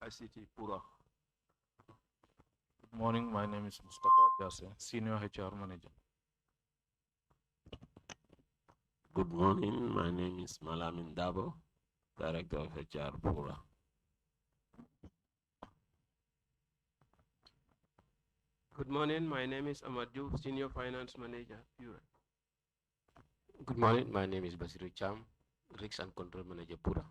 ICT Pura. Good morning. My name is Mustafa Jase, Senior HR Manager. Good morning. My name is Malamin Dabo, Director of HR Pura. Good morning. My name is Amadou, Senior Finance Manager, Pura. Good morning. My name is Basiru Cham, Risk and Control Manager, Pura.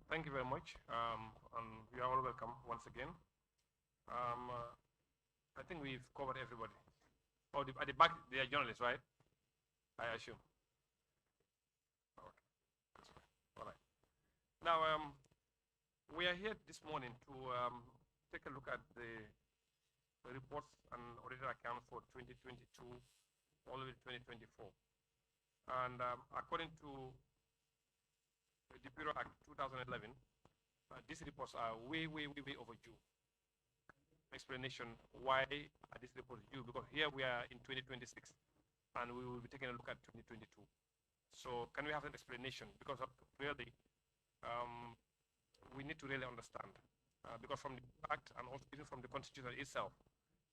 Thank you very much, and you are all welcome once again. I think we've covered everybody. Oh, at the back, they are journalists, right? I assume. Okay, that's fine. All right. Now, we are here this morning to take a look at the reports and audited accounts for 2022 all the way to 2024. And according to the Bureau Act 2011, these reports are way overdue. Explanation why are these reports due? Because here we are in 2026, and we will be taking a look at 2022. So can we have an explanation? Because really, we need to really understand. Because from the Act and also even from the Constitution itself,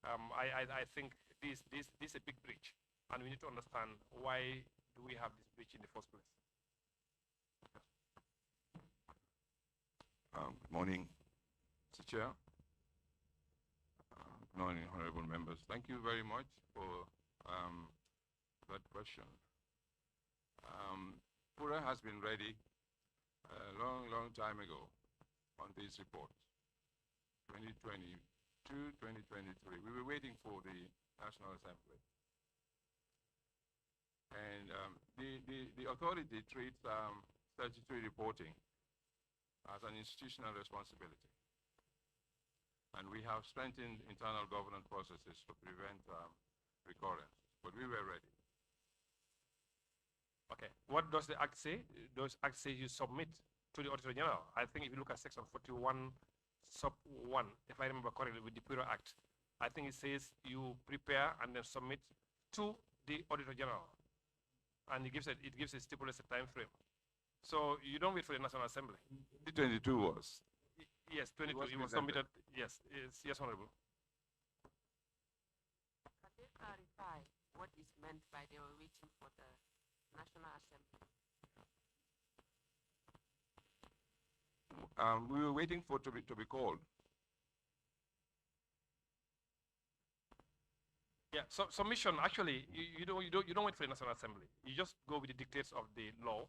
I think this is a big breach, and we need to understand why do we have this breach in the first place. Good morning, Mr. Chair. Good morning, honorable members. Thank you very much for that question. Pura has been ready a long time ago on these reports, 2022, 2023. We were waiting for the National Assembly. And the authority treats statutory reporting as an institutional responsibility. And we have strengthened internal governance processes to prevent recurrence, but we were ready. Okay, what does the Act say? Does Act say you submit to the Auditor General? I think if you look at section 41, sub 1, if I remember correctly, with the Bureau Act, I think it says you prepare and then submit to the Auditor General. And it gives a stipulated time frame. So you don't wait for the National Assembly. 2022 was. Yes, 22. It was submitted. Yes, yes, Honorable. Can they clarify what is meant by they were waiting for the National Assembly? We were waiting for to be called. Yeah. So submission actually, you don't wait for the National Assembly. You just go with the dictates of the law.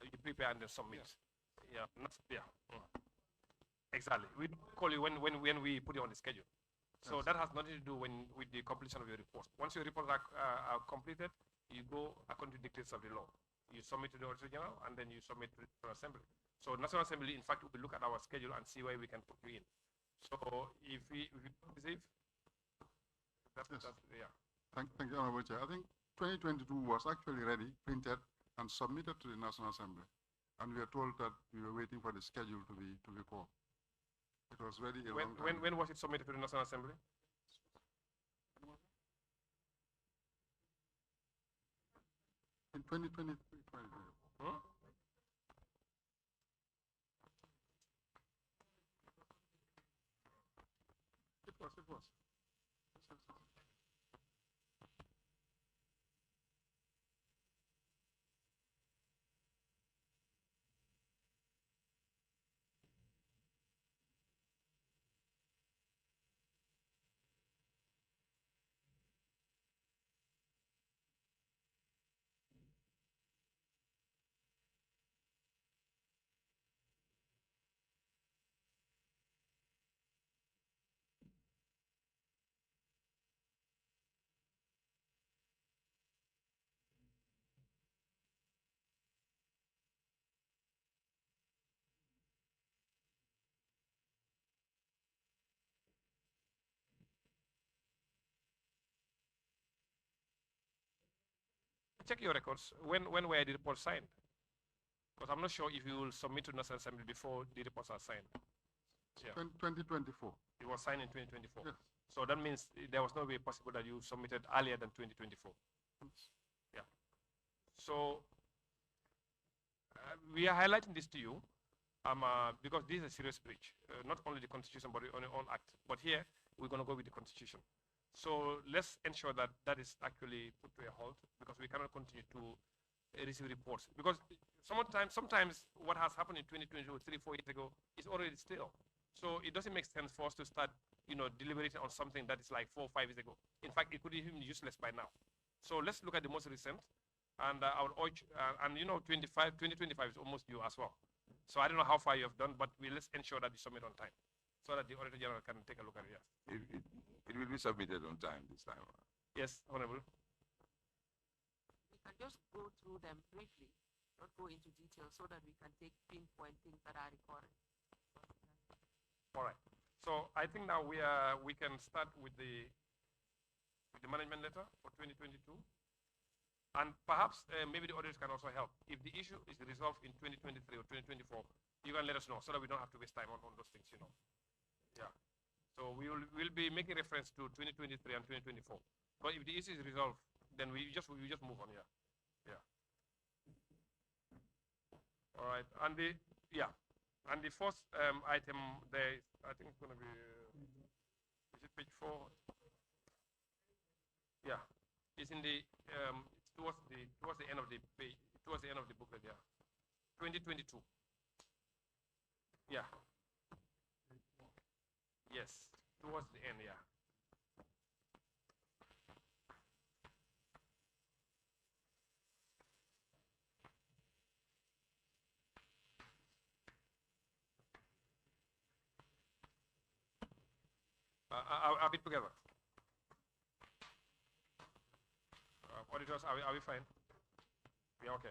You prepare and then submit. Yeah. Exactly. We call you when we put you on the schedule. So that has nothing to do with the completion of your report. Once your reports are completed, you go according to the dictates of the law. You submit to the Auditor General and then you submit to the National Assembly. So National Assembly, in fact, will look at our schedule and see where we can put you in. So if we receive, yeah. Thank you, Honorable Chair. I think 2022 was actually ready, printed, and submitted to the National Assembly. And we are told that we were waiting for the schedule to be called. It was ready a long time. When was it submitted to the National Assembly? In 2023, 2020. It was. Check your records. When were the reports signed? Because I'm not sure if you will submit to National Assembly before the reports are signed. Yeah. 2024. It was signed in 2024. Yes. So that means there was no way possible that you submitted earlier than 2024. Yeah. So we are highlighting this to you because this is a serious breach, not only the Constitution, but on your own act. But here, we're going to go with the Constitution. So let's ensure that that is actually put to a halt, because we cannot continue to receive reports. Because sometimes what has happened in 2022, 3-4 years ago, is already stale. So it doesn't make sense for us to start, deliberating on something that is like 4 or 5 years ago. In fact, it could be even useless by now. So let's look at the most recent. And I would urge, and 2025 is almost due as well. So I don't know how far you have done, but let's ensure that you submit on time, so that the Auditor General can take a look at it. Yes. It will be submitted on time this time. Yes, Honorable. We can just go through them briefly, not go into detail, so that we can take pinpoint things that are recorded. All right. So I think now we can start with the management letter for 2022. And perhaps maybe the auditors can also help. If the issue is resolved in 2023 or 2024, you can let us know so that we don't have to waste time on those things, Yeah. So we'll be making reference to 2023 and 2024. But if the issue is resolved, then we just move on, yeah. All right. And the first item there is, I think it's going to be, is it page 4? Yeah. It's in the towards the end of the page, towards the end of the booklet, yeah. 2022. Yeah. Yes, towards the end, yeah. Are we together? Auditors, are we fine? Yeah, okay.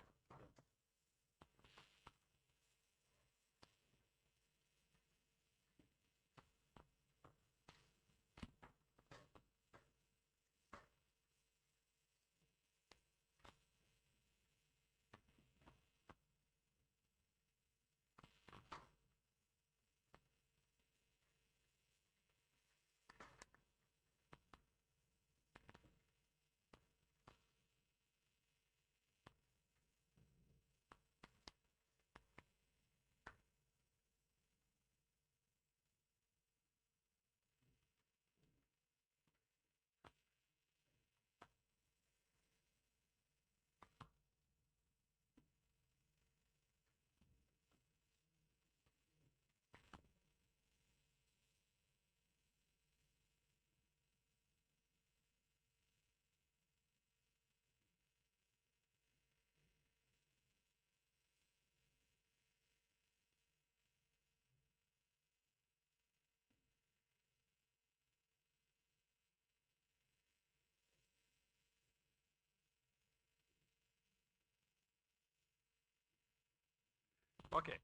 Okay.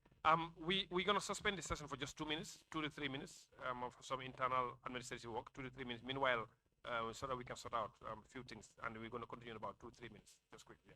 We're going to suspend the session for just 2 minutes, 2 to 3 minutes of some internal administrative work, 2 to 3 minutes. Meanwhile, so that we can sort out a few things, and we're going to continue in about 2 to 3 minutes, just quickly. Yeah.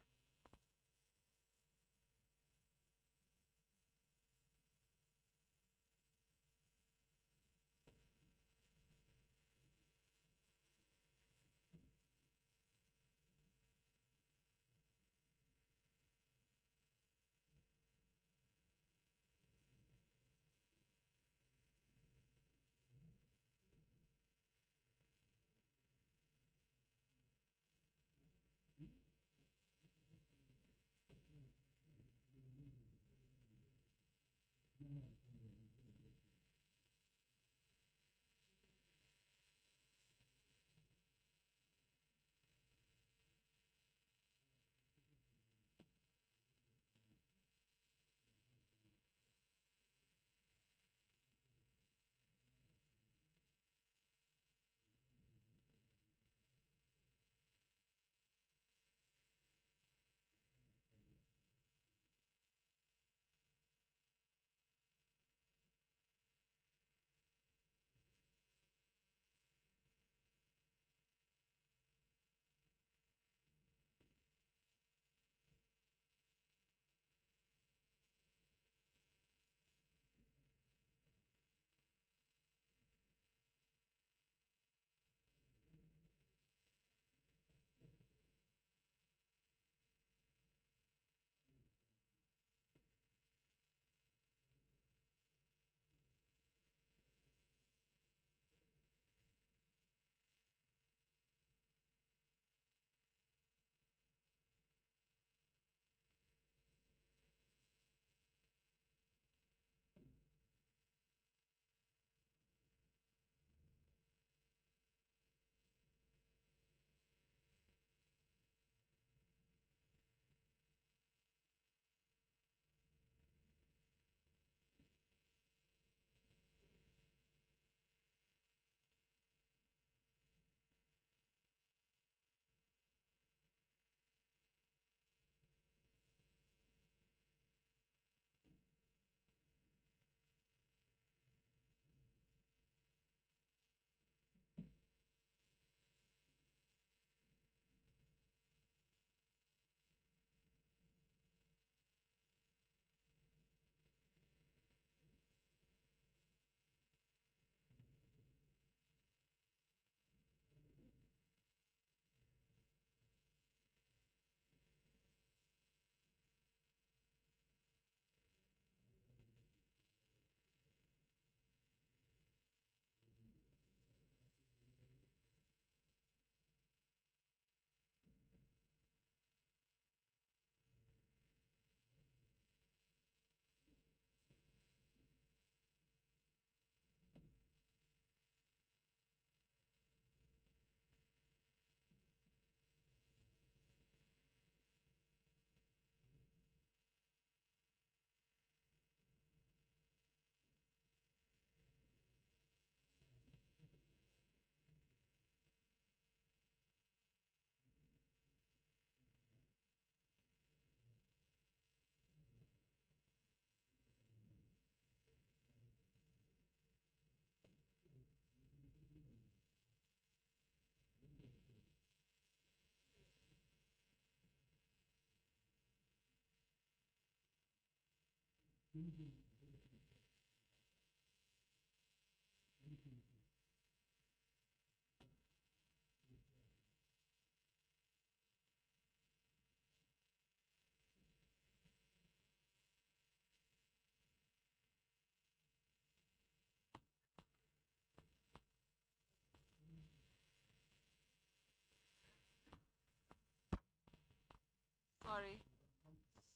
Sorry.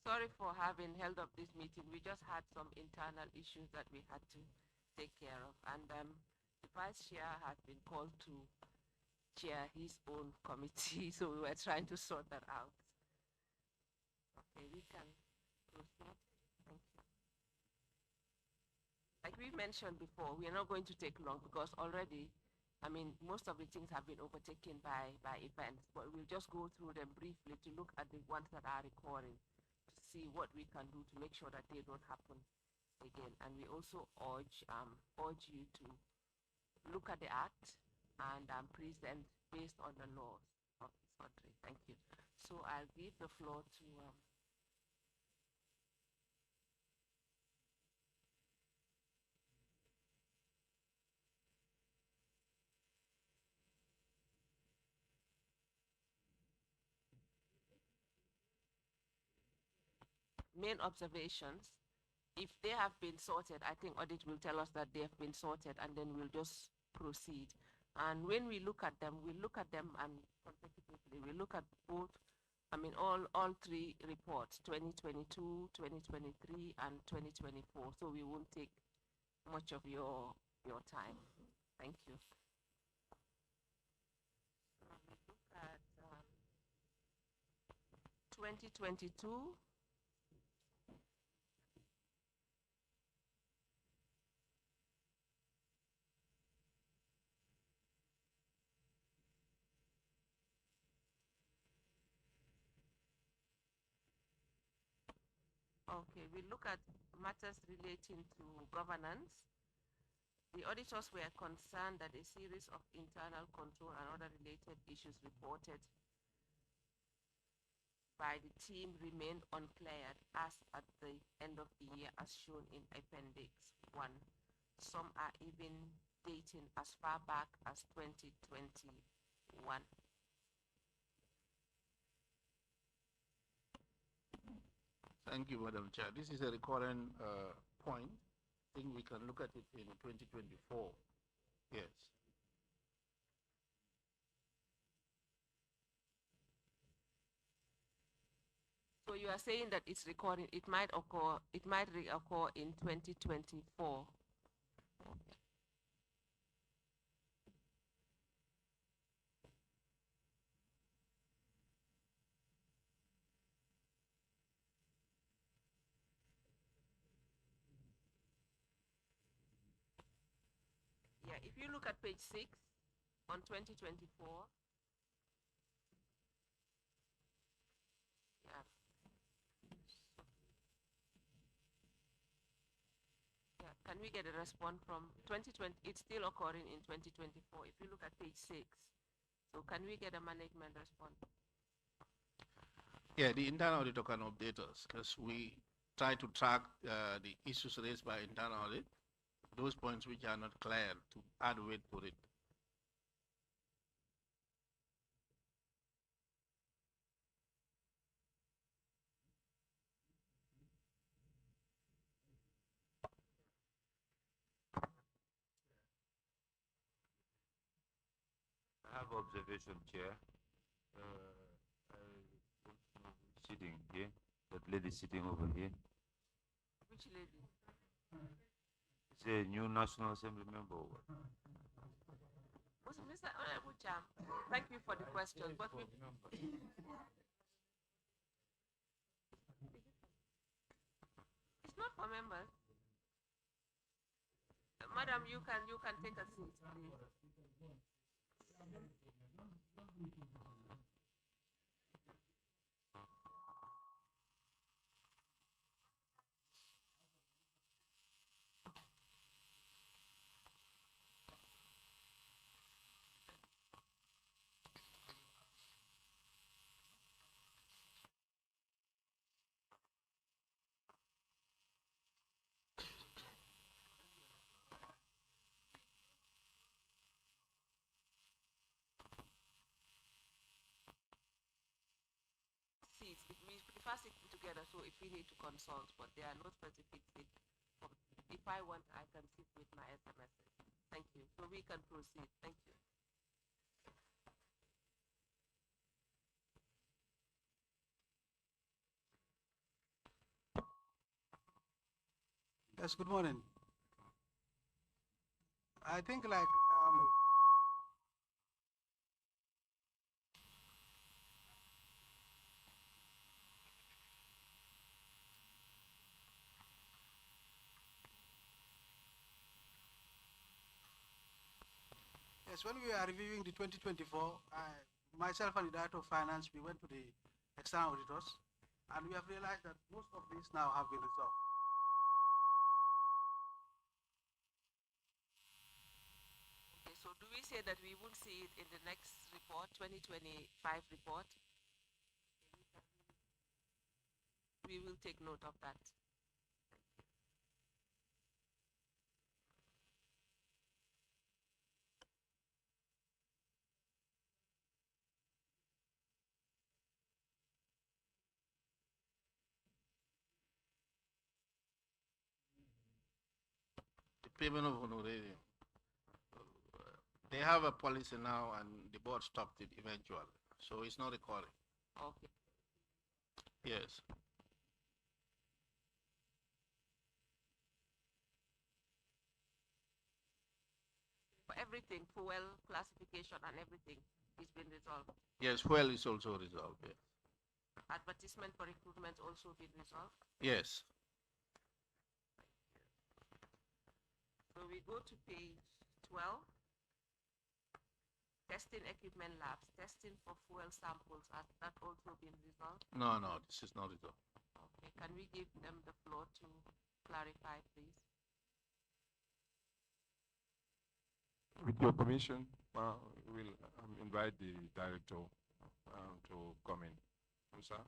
Sorry for having held up this meeting. We just had some internal issues that we had to take care of. And the vice chair had been called to chair his own committee, so we were trying to sort that out. Okay, we can proceed. Thank you. Like we mentioned before, we are not going to take long because already, I mean, most of the things have been overtaken by events, but we'll just go through them briefly to look at the ones that are recording, to see what we can do to make sure that they don't happen again. And we also urge you to look at the act and present based on the laws of this country. Thank you. So I'll give the floor to main observations. If they have been sorted, I think audit will tell us that they have been sorted, and then we'll just proceed. And when we look at them, and consecutively, we look at both, I mean, all three reports, 2022, 2023, and 2024. So we won't take much of your time. Thank you. So we look at 2022. Okay, we look at matters relating to governance. The auditors were concerned that a series of internal control and other related issues reported by the team remained uncleared as at the end of the year as shown in Appendix 1. Some are even dating as far back as 2021. Thank you, Madam Chair. This is a recurrent point. I think we can look at it in 2024. Yes. So you are saying that it's recording, it might reoccur in 2024. Yeah, if you look at page 6 on 2024, yeah. Yeah, can we get a response from 2020? It's still occurring in 2024. If you look at page 6, so can we get a management response? Yeah, the internal auditor can update us because we try to track the issues raised by internal audit, those points which are not clear, to add weight to it. I have observation, Chair. Sitting here, that lady sitting over here. Which lady? It's a new National Assembly member. Mr. Honorable Cham, thank you for the question, but it's not for members. Madam, you can take a seat, please. never sitting together, so if we need to consult, but there are no specific sit. If I want, I can sit with my SMSs. Thank you. So we can proceed. Thank you. Yes, good morning. I think like yes, when we are reviewing the 2024, myself and the Director of Finance, we went to the external auditors, and we have realized that most of these now have been resolved. Okay, so do we say that we will see it in the next report, 2025 report? We will take note of that. The payment of honorarium. They have a policy now, and the board stopped it eventually, so it's not recording. Okay. Yes. For everything, fuel classification and everything, it's been resolved. Yes, fuel is also resolved. Yes. Advertisement for recruitment also been resolved. Yes. So we go to page 12. Testing equipment labs, testing for fuel samples, has that also been resolved? No, no, this is not resolved. Okay, can we give them the floor to clarify, please? With your permission, we'll invite the director to come in. Musa?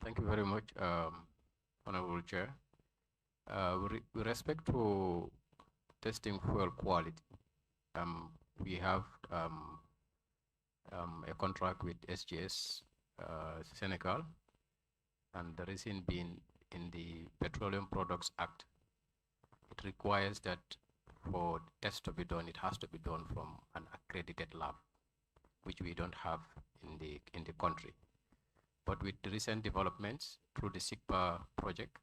Thank you very much, Honorable Chair. With respect to testing fuel quality, we have a contract with SGS Senegal, and the reason being in the Petroleum Products Act, it requires that for tests to be done, it has to be done from an accredited lab, which we don't have in the country. But with the recent developments through the SIGPA project,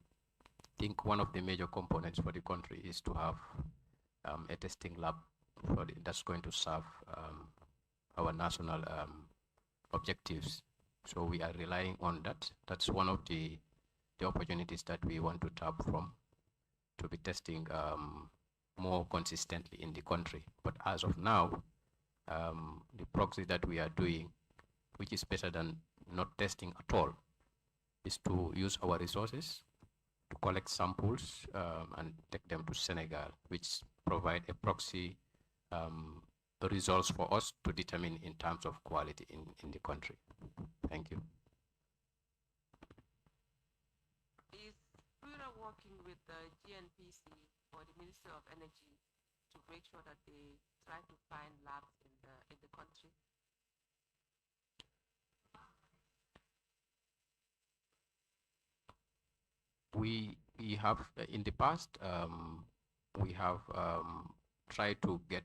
I think one of the major components for the country is to have a testing lab that's going to serve our national objectives. So we are relying on that. That's one of the opportunities that we want to tap from to be testing more consistently in the country. But as of now, the proxy that we are doing, which is better than not testing at all, is to use our resources to collect samples and take them to Senegal, which provide a proxy results for us to determine in terms of quality in the country. Thank you. Is FURA working with the GNPC or the Ministry of Energy to make sure that they try to find labs in the country? We have in the past we have tried to get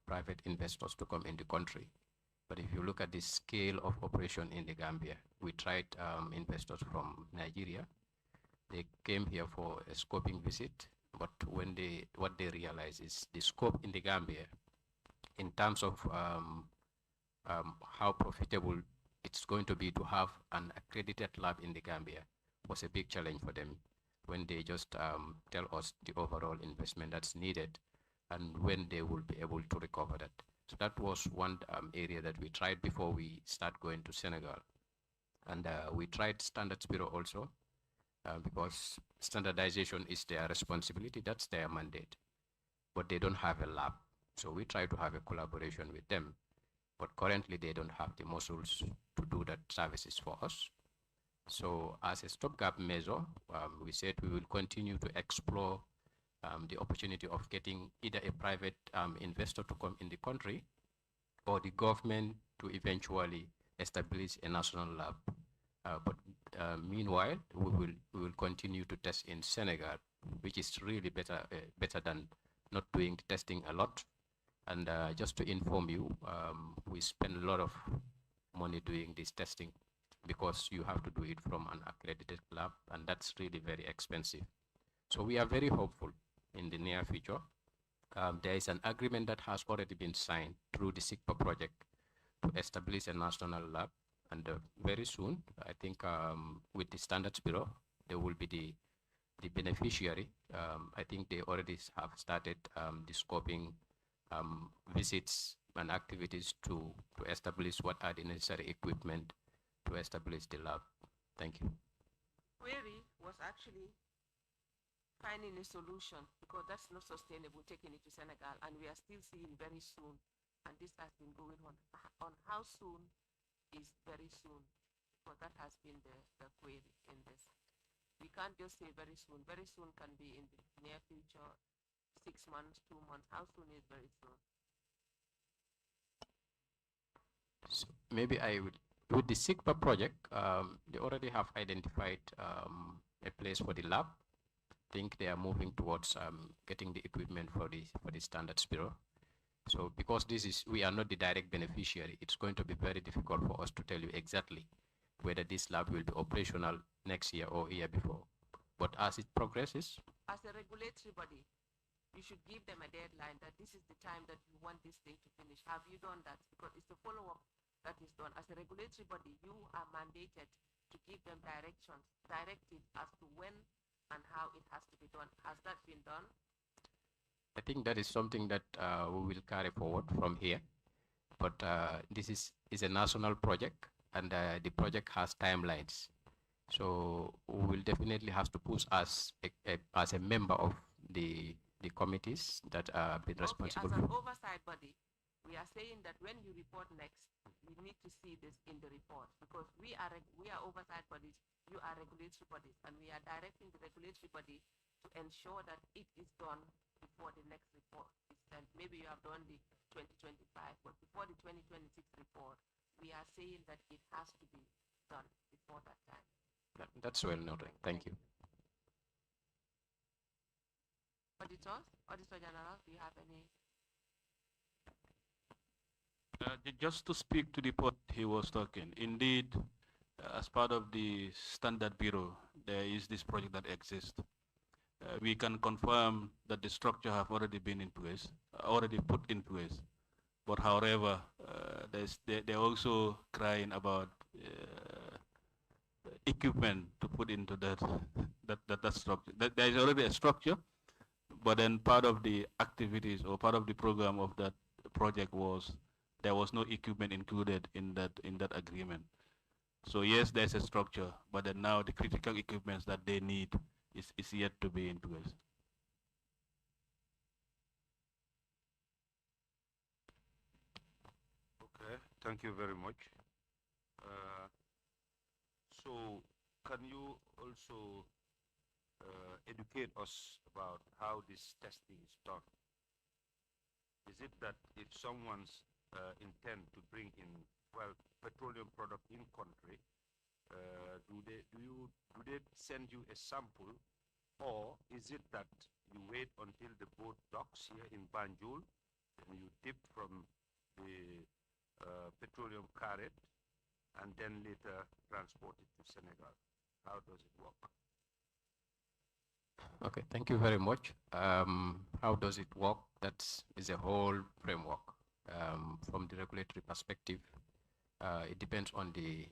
private investors to come in the country, but if you look at the scale of operation in the Gambia, we tried investors from Nigeria. They came here for a scoping visit, but what they realized is the scope in the Gambia, in terms of how profitable it's going to be to have an accredited lab in the Gambia, was a big challenge for them when they just tell us the overall investment that's needed and when they will be able to recover that. So that was one area that we tried before we start going to Senegal. And we tried Standards Bureau also, because standardization is their responsibility, that's their mandate. But they don't have a lab. So we try to have a collaboration with them. But currently they don't have the muscles to do that services for us. So as a stopgap measure, we said we will continue to explore the opportunity of getting either a private investor to come in the country or the government to eventually establish a national lab. But meanwhile, we will continue to test in Senegal, which is really better than not doing the testing a lot. And just to inform you, we spend a lot of money doing this testing because you have to do it from an accredited lab, and that's really very expensive. So we are very hopeful in the near future. There is an agreement that has already been signed through the SIGPA project to establish a national lab. And very soon, I think with the Standards Bureau, they will be the beneficiary. I think they already have started the scoping visits and activities to establish what are the necessary equipment to establish the lab. Thank you. Query was actually finding a solution because that's not sustainable taking it to Senegal, and we are still seeing very soon, and this has been going on how soon is very soon, because that has been the query in this. We can't just say very soon can be in the near future, 6 months, 2 months. How soon is very soon? So maybe I would, with the SIGPA project, they already have identified a place for the lab. I think they are moving towards getting the equipment for the Standards Bureau. So because we are not the direct beneficiary, it's going to be very difficult for us to tell you exactly whether this lab will be operational next year or year before. But as it progresses, as a regulatory body, you should give them a deadline that this is the time that you want this thing to finish. Have you done that? Because it's the follow-up that is done. As a regulatory body, you are mandated to give them directives as to when and how it has to be done. Has that been done? I think that is something that we will carry forward from here. But this is a national project, and the project has timelines. So we will definitely have to push as a member of the committees that are been responsible. As an oversight body, we are saying that when you report next, we need to see this in the report, because we are oversight bodies, you are regulatory bodies, and we are directing the regulatory body to ensure that it is done before the next report is sent. Maybe you have done the 2025, but before the 2026 report, we are saying that it has to be done before that time. That's well noted. Thank you. Auditor General, do you have any? Just to speak to the point he was talking, indeed, as part of the Standard Bureau, there is this project that exists. We can confirm that the structure have already been in place, already put in place. But however, they're also crying about equipment to put into that structure. There is already a structure, but then part of the activities or part of the program of that project was there was no equipment included in that agreement. So yes, there's a structure, but then now the critical equipments that they need is yet to be in place. Okay, thank you very much. So can you also educate us about how this testing is done? Is it that if someone's intend to bring in, well, petroleum product in country, do they send you a sample, or is it that you wait until the boat docks here in Banjul, and you dip from the petroleum carret, and then later transport it to Senegal? How does it work? Okay, thank you very much. How does it work? That is a whole framework. From the regulatory perspective, it depends on the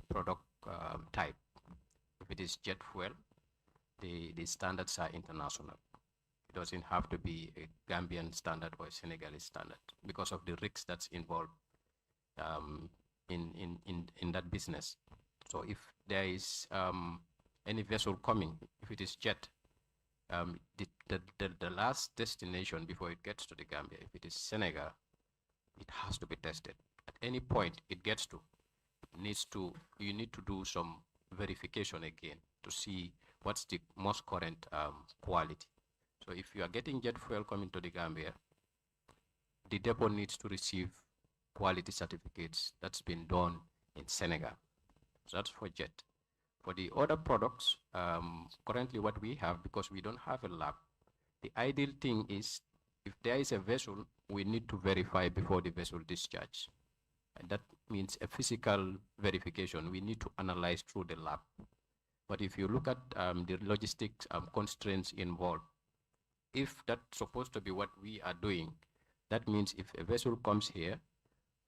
product type. If it is jet fuel, the standards are international. It doesn't have to be a Gambian standard or a Senegalese standard because of the risks that's involved in that business. So if there is any vessel coming, if it is jet, the last destination before it gets to the Gambia, if it is Senegal, it has to be tested. At any point it gets to, you need to do some verification again to see what's the most current quality. So if you are getting jet fuel coming to the Gambia, the depot needs to receive quality certificates that's been done in Senegal. So that's for jet. For the other products, currently what we have, because we don't have a lab, the ideal thing is if there is a vessel, we need to verify before the vessel discharge. And that means a physical verification. We need to analyze through the lab. But if you look at the logistics constraints involved, if that's supposed to be what we are doing, that means if a vessel comes here,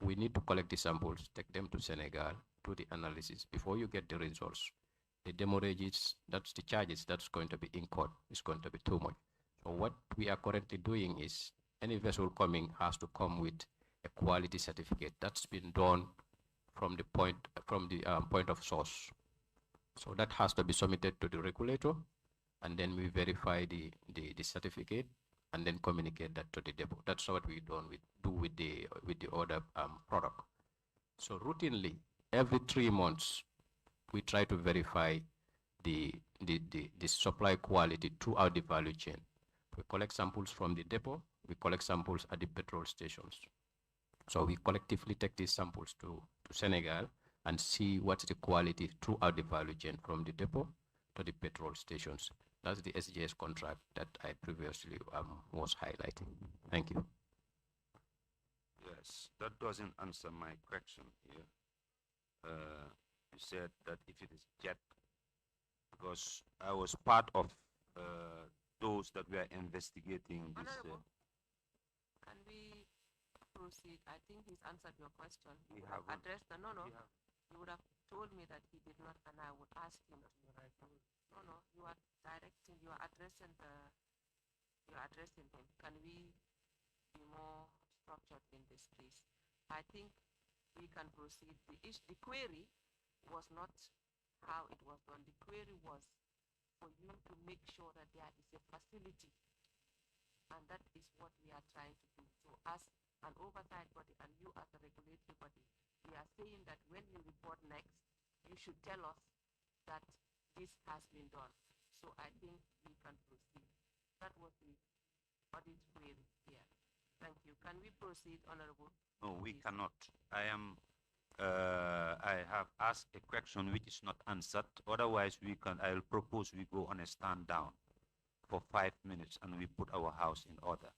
we need to collect the samples, take them to Senegal, do the analysis. Before you get the results, the demorages, that's the charges that's going to be incurred, is going to be too much. So what we are currently doing is any vessel coming has to come with a quality certificate that's been done from the point of source. So that has to be submitted to the regulator, and then we verify the certificate and then communicate that to the depot. That's what we do with the other product. So routinely, every 3 months, we try to verify the supply quality throughout the value chain. We collect samples from the depot, we collect samples at the petrol stations. So we collectively take these samples to Senegal and see what's the quality throughout the value chain from the depot to the petrol stations. That's the SGS contract that I previously was highlighting. Thank you. Yes, that doesn't answer my question here. You said that if it is jet, because I was part of those that were investigating this. Can we proceed? I think he's answered your question. We have haven't. addressed the you would have told me that he did not, and I would ask him to. No, you are directing, you are addressing him. Can we be more structured in this, please? I think we can proceed. The query was not how it was done. The query was for you to make sure that there is a facility, and that is what we are trying to do. So as an oversight body and you as a regulatory body, we are saying that when you report next, you should tell us that this has been done. So I think we can proceed. That was the audit query here. Thank you. Can we proceed, Honorable? No, we cannot. I have asked a question which is not answered. Otherwise, I will propose we go on a stand down for 5 minutes and we put our house in order.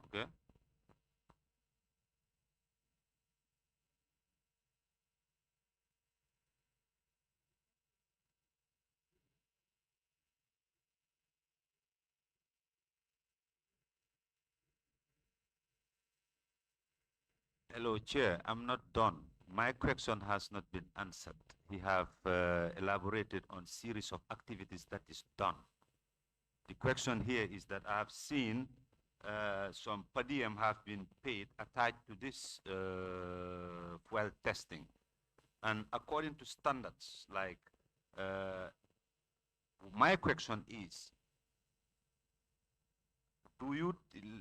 Okay? Hello, Chair. I'm not done. My question has not been answered. We have elaborated on series of activities that is done. The question here is that I have seen some per diem have been paid attached to this fuel testing. And according to standards, like, my question is, do you,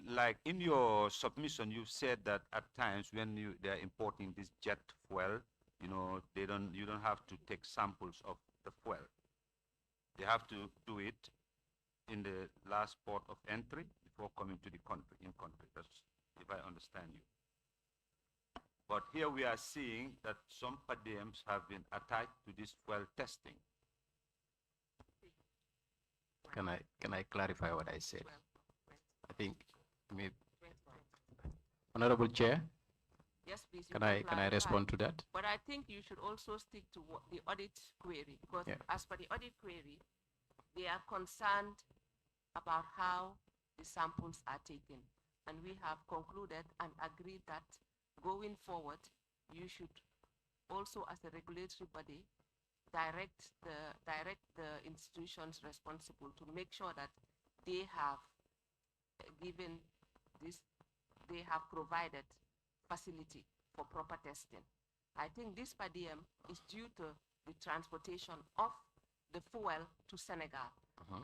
like in your submission, you said that at times when they are importing this jet fuel, you don't have to take samples of the fuel. They have to do it in the last port of entry before coming to the country, That's if I understand you. But here we are seeing that some per diems have been attached to this fuel testing. Can I clarify what I said? I think maybe Honorable Chair. Yes, please. Can I respond to that? But I think you should also stick to the audit query, because as per the audit query, they are concerned about how the samples are taken, and we have concluded and agreed that going forward, you should also, as a regulatory body, direct the institutions responsible to make sure that they have given this, they have provided facility for proper testing. I think this per diem is due to the transportation of the fuel to Senegal.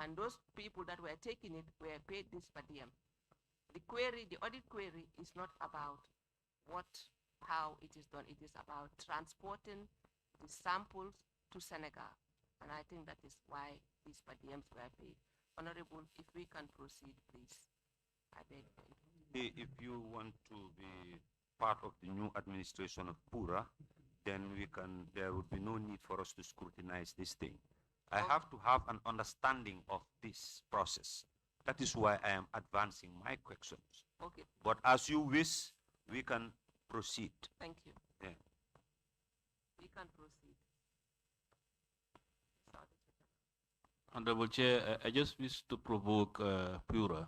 And those people that were taking it were paid this per diem. The query, the audit query is not about how it is done. It is about transporting the samples to Senegal. And I think that is why these per diems were paid. Honorable, if we can proceed, please. I beg. If you want to be part of the new administration of Pura, then there would be no need for us to scrutinize this thing. I have to have an understanding of this process. That is why I am advancing my questions. Okay. But as you wish, we can proceed. Thank you. Yeah. We can proceed. Honorable Chair, I just wish to provoke Pura.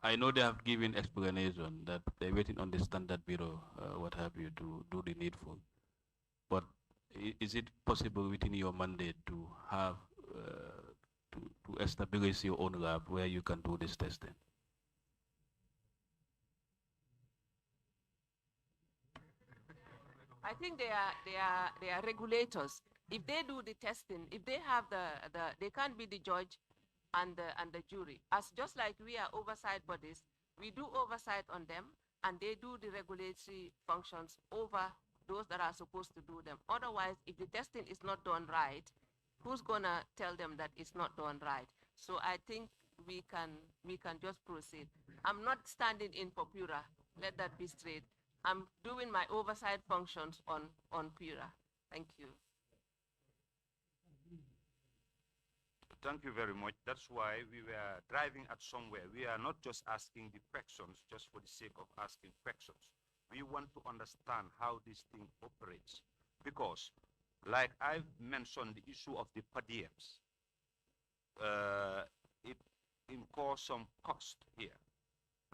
I know they have given explanation that they're waiting on the Standard Bureau, what have you, to do the needful. But is it possible within your mandate to have to establish your own lab where you can do this testing? I think they are regulators. If they do the testing, if they have they can't be the judge and the jury. As just like we are oversight bodies, we do oversight on them, and they do the regulatory functions over those that are supposed to do them. Otherwise, if the testing is not done right, who's gonna tell them that it's not done right? So I think we can just proceed. I'm not standing in for Pura. Let that be straight. I'm doing my oversight functions on Pura. Thank you. Thank you very much. That's why we were driving at somewhere. We are not just asking the questions just for the sake of asking questions. We want to understand how this thing operates. Because, like I've mentioned, the issue of the per diems, it incurs some cost here.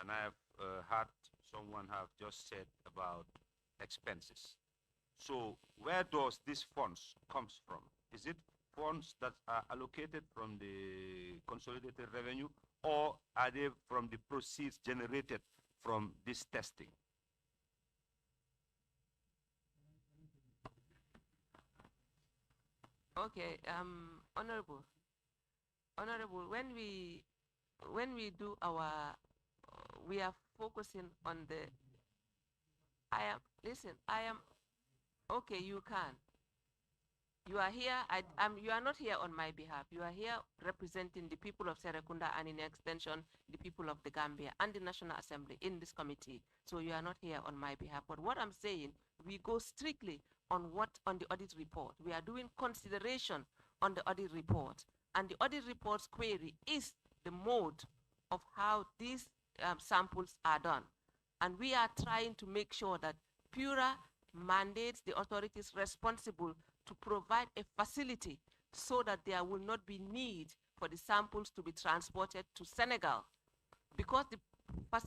And I've heard someone have just said about expenses. So where does this funds comes from? Is it funds that are allocated from the consolidated revenue, or are they from the proceeds generated from this testing? Okay, honorable, when we do our, we are focusing on the, okay, you can. You are here, you are not here on my behalf. You are here representing the people of Serekunda and in extension, the people of the Gambia and the National Assembly in this committee. So you are not here on my behalf. But what I'm saying, we go strictly on the audit report. We are doing consideration on the audit report. And the audit report's query is the mode of how these samples are done. And we are trying to make sure that Pura mandates the authorities responsible to provide a facility so that there will not be need for the samples to be transported to Senegal. Because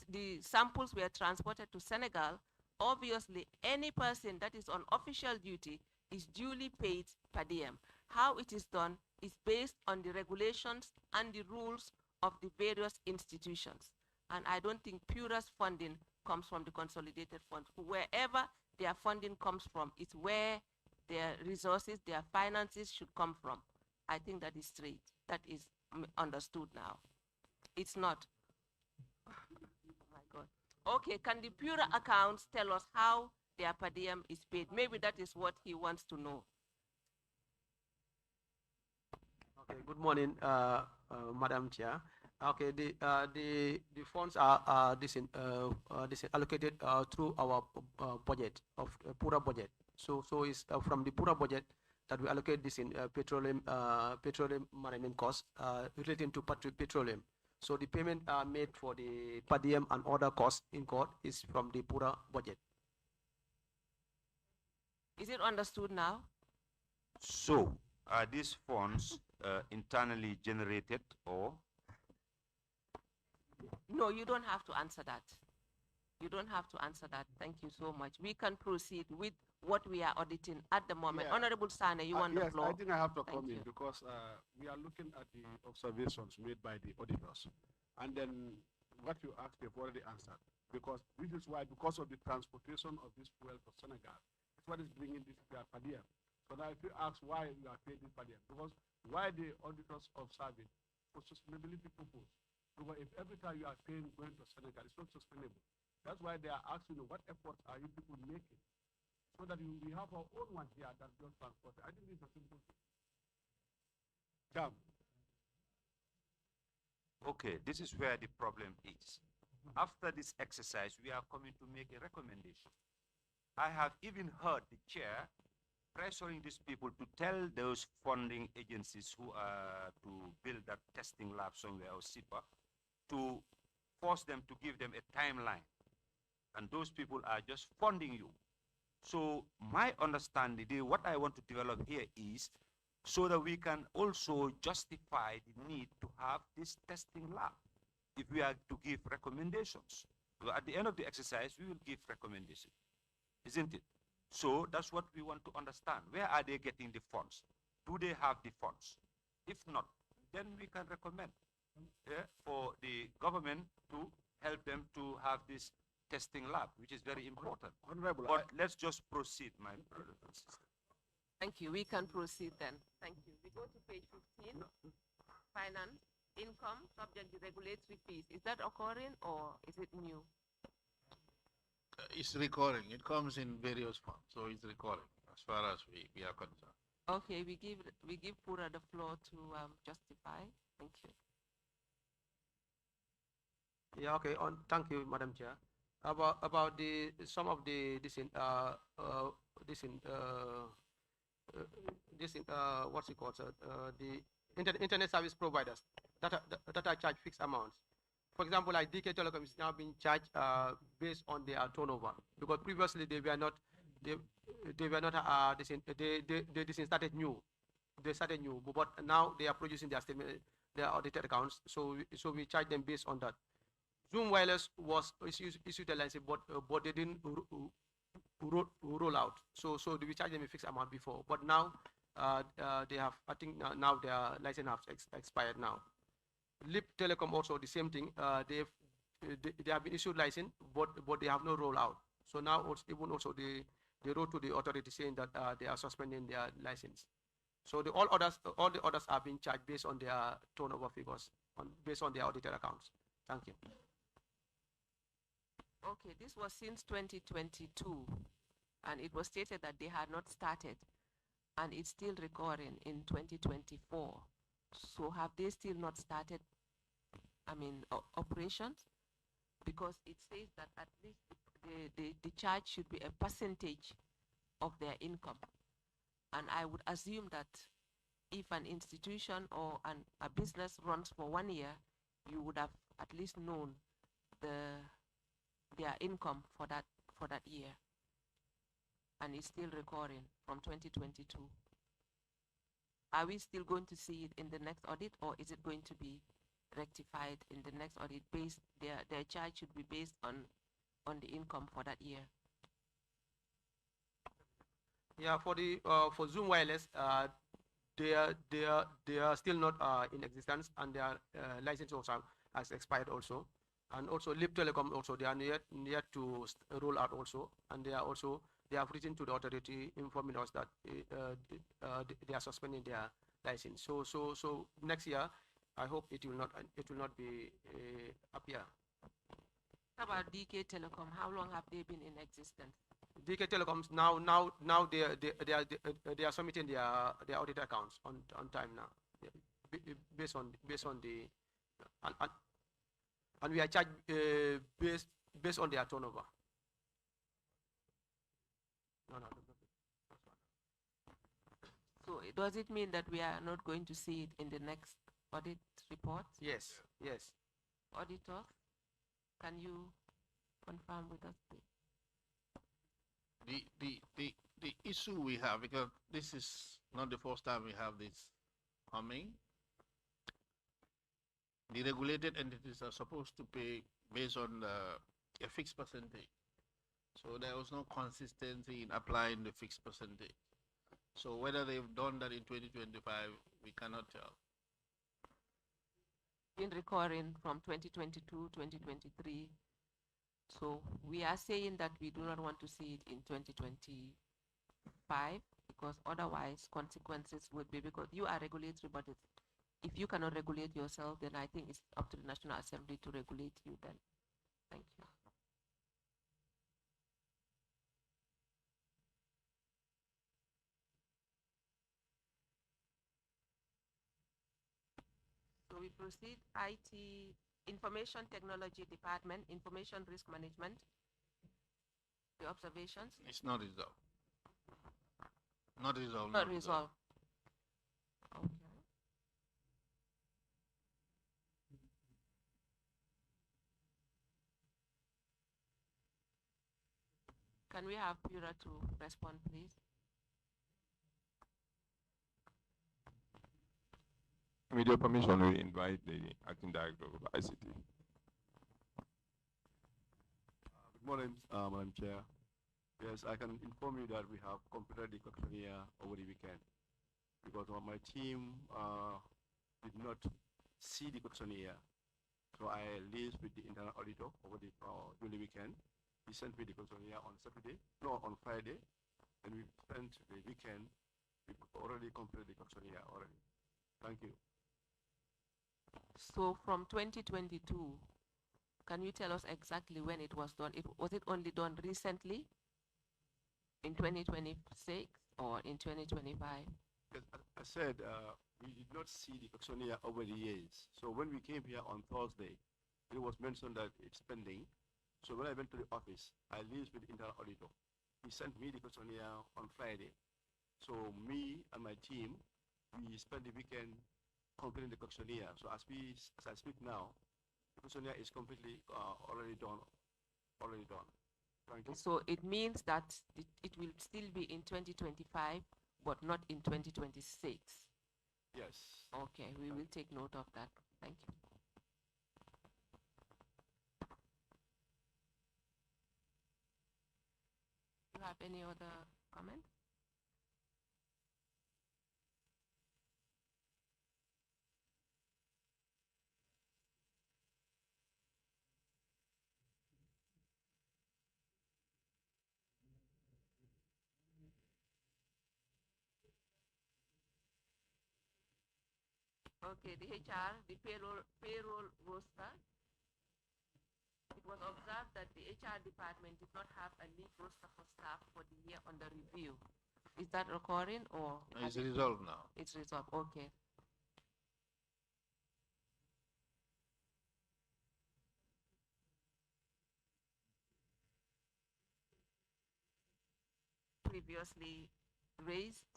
the samples were transported to Senegal, obviously any person that is on official duty is duly paid per diem. How it is done is based on the regulations and the rules of the various institutions. And I don't think Pura's funding comes from the consolidated funds. Wherever their funding comes from is where their resources, their finances should come from. I think that is straight. That is understood now. It's not. Oh my God. Okay, can the Pura accounts tell us how their per diem is paid? Maybe that is what he wants to know. Okay, good morning, Madam Chair. Okay, the funds are allocated through our budget of Pura budget. So it's from the Pura budget that we allocate this in petroleum management costs relating to petroleum. So the payment made for the per diem and other costs incurred is from the Pura budget. Is it understood now? So are these funds internally generated, or? No, you don't have to answer that. You don't have to answer that. Thank you so much. We can proceed with what we are auditing at the moment. Yeah. Honorable Sane, you want the floor? Yes, I think I have to come Thank in you. because we are looking at the observations made by the auditors. And then what you asked, they've already answered. Because this is why, because of the transportation of this fuel to Senegal, it's what is bringing this per diem. So now if you ask why we are paying this per diem, because why the auditors observe it? For sustainability purpose. Because if every time you are paying going to Senegal, it's not sustainable. That's why they are asking, what efforts are you people making so that we have our own one here that just transport. I think this is a simple thing. Jam. Okay, this is where the problem is. After this exercise, we are coming to make a recommendation. I have even heard the chair pressuring these people to tell those funding agencies who are to build that testing lab somewhere, or SIPA, to force them to give them a timeline. And those people are just funding you. So my understanding, what I want to develop here is so that we can also justify the need to have this testing lab if we are to give recommendations. So at the end of the exercise, we will give recommendations, isn't it? So that's what we want to understand. Where are they getting the funds? Do they have the funds? If not, then we can recommend for the government to help them to have this testing lab, which is very important. Honorable, but let's just proceed, my brothers and sisters. Thank you. We can proceed then. Thank you. We go to page 15. Finance, income, subject to regulatory fees. Is that occurring or is it new? It's recurring. It comes in various forms, so it's recurring as far as we are concerned. Okay, we give Pura the floor to justify. Thank you. Yeah, okay. Thank you, Madam Chair. About the some of the what's it called? The internet service providers that are charged fixed amounts. For example, like DK Telecom is now being charged based on their turnover, because previously they were not they started new. They started new, but now they are producing their statement, their audited accounts. So we charge them based on that. Zoom Wireless was issued a license, but they didn't roll out. So we charge them a fixed amount before, but now they have, I think now their license has expired now. Lip Telecom also the same thing. They have been issued license, but they have no rollout. So now also they wrote to the authority saying that they are suspending their license. So all the others are being charged based on their turnover figures, based on their audited accounts. Thank you. Okay, this was since 2022, and it was stated that they had not started, and it's still recurring in 2024. So have they still not started, operations? Because it says that at least the charge should be a percentage of their income. And I would assume that if an institution or a business runs for 1 year, you would have at least known their income for that year. And it's still recurring from 2022. Are we still going to see it in the next audit, or is it going to be rectified in the next audit? Their charge should be based on the income for that year. Yeah, for Zoom Wireless, they are still not in existence, and their license also has expired also. And also Lip Telecom also, they are yet to roll out also, and they have written to the authority informing us that they are suspending their license. So next year, I hope it will not be appear. How about DK Telecom? How long have they been in existence? DK Telecoms now they are submitting their audit accounts on time now, based on the and we are charged based on their turnover. No. So does it mean that we are not going to see it in the next audit report? Yes. Auditor, can you confirm with us, please? The issue we have, because this is not the first time we have this coming. The regulated entities are supposed to pay based on a fixed percentage. So there was no consistency in applying the fixed percentage. So whether they've done that in 2025, we cannot tell. Been recurring from 2022, 2023. So we are saying that we do not want to see it in 2025, because otherwise consequences would be, because you are regulatory bodies. If you cannot regulate yourself, then I think it's up to the National Assembly to regulate you then. Thank you. So we proceed. IT, Information Technology Department, Information Risk Management. The observations? It's not resolved. Not resolved. Not resolved. Okay. Can we have Pura to respond, please? With your permission, we invite the acting director of ICT. Good morning, Madam Chair. Yes, I can inform you that we have completed the questionnaire over the weekend because my team did not see the questionnaire. So I liaised with the internal auditor over the during the weekend. He sent me the questionnaire on Friday, and we spent the weekend. We already completed the questionnaire already. Thank you. So from 2022, can you tell us exactly when it was done? Was it only done recently, in 2026 or in 2025? Yes, I said we did not see the questionnaire over the years. So when we came here on Thursday, it was mentioned that it's pending. So when I went to the office, I liaised with the internal auditor. He sent me the questionnaire on Friday. So me and my team, we spent the weekend completing the questionnaire. So as I speak now, the questionnaire is completely already done. Thank you. So it means that it will still be in 2025, but not in 2026. Yes. Okay, we will take note of that. Thank you. Do you have any other comment? Okay, the HR, the payroll roster. It was observed that the HR department did not have a lead roster for staff for the year under review. Is that recurring or? It's resolved now. It's resolved, okay. Previously raised,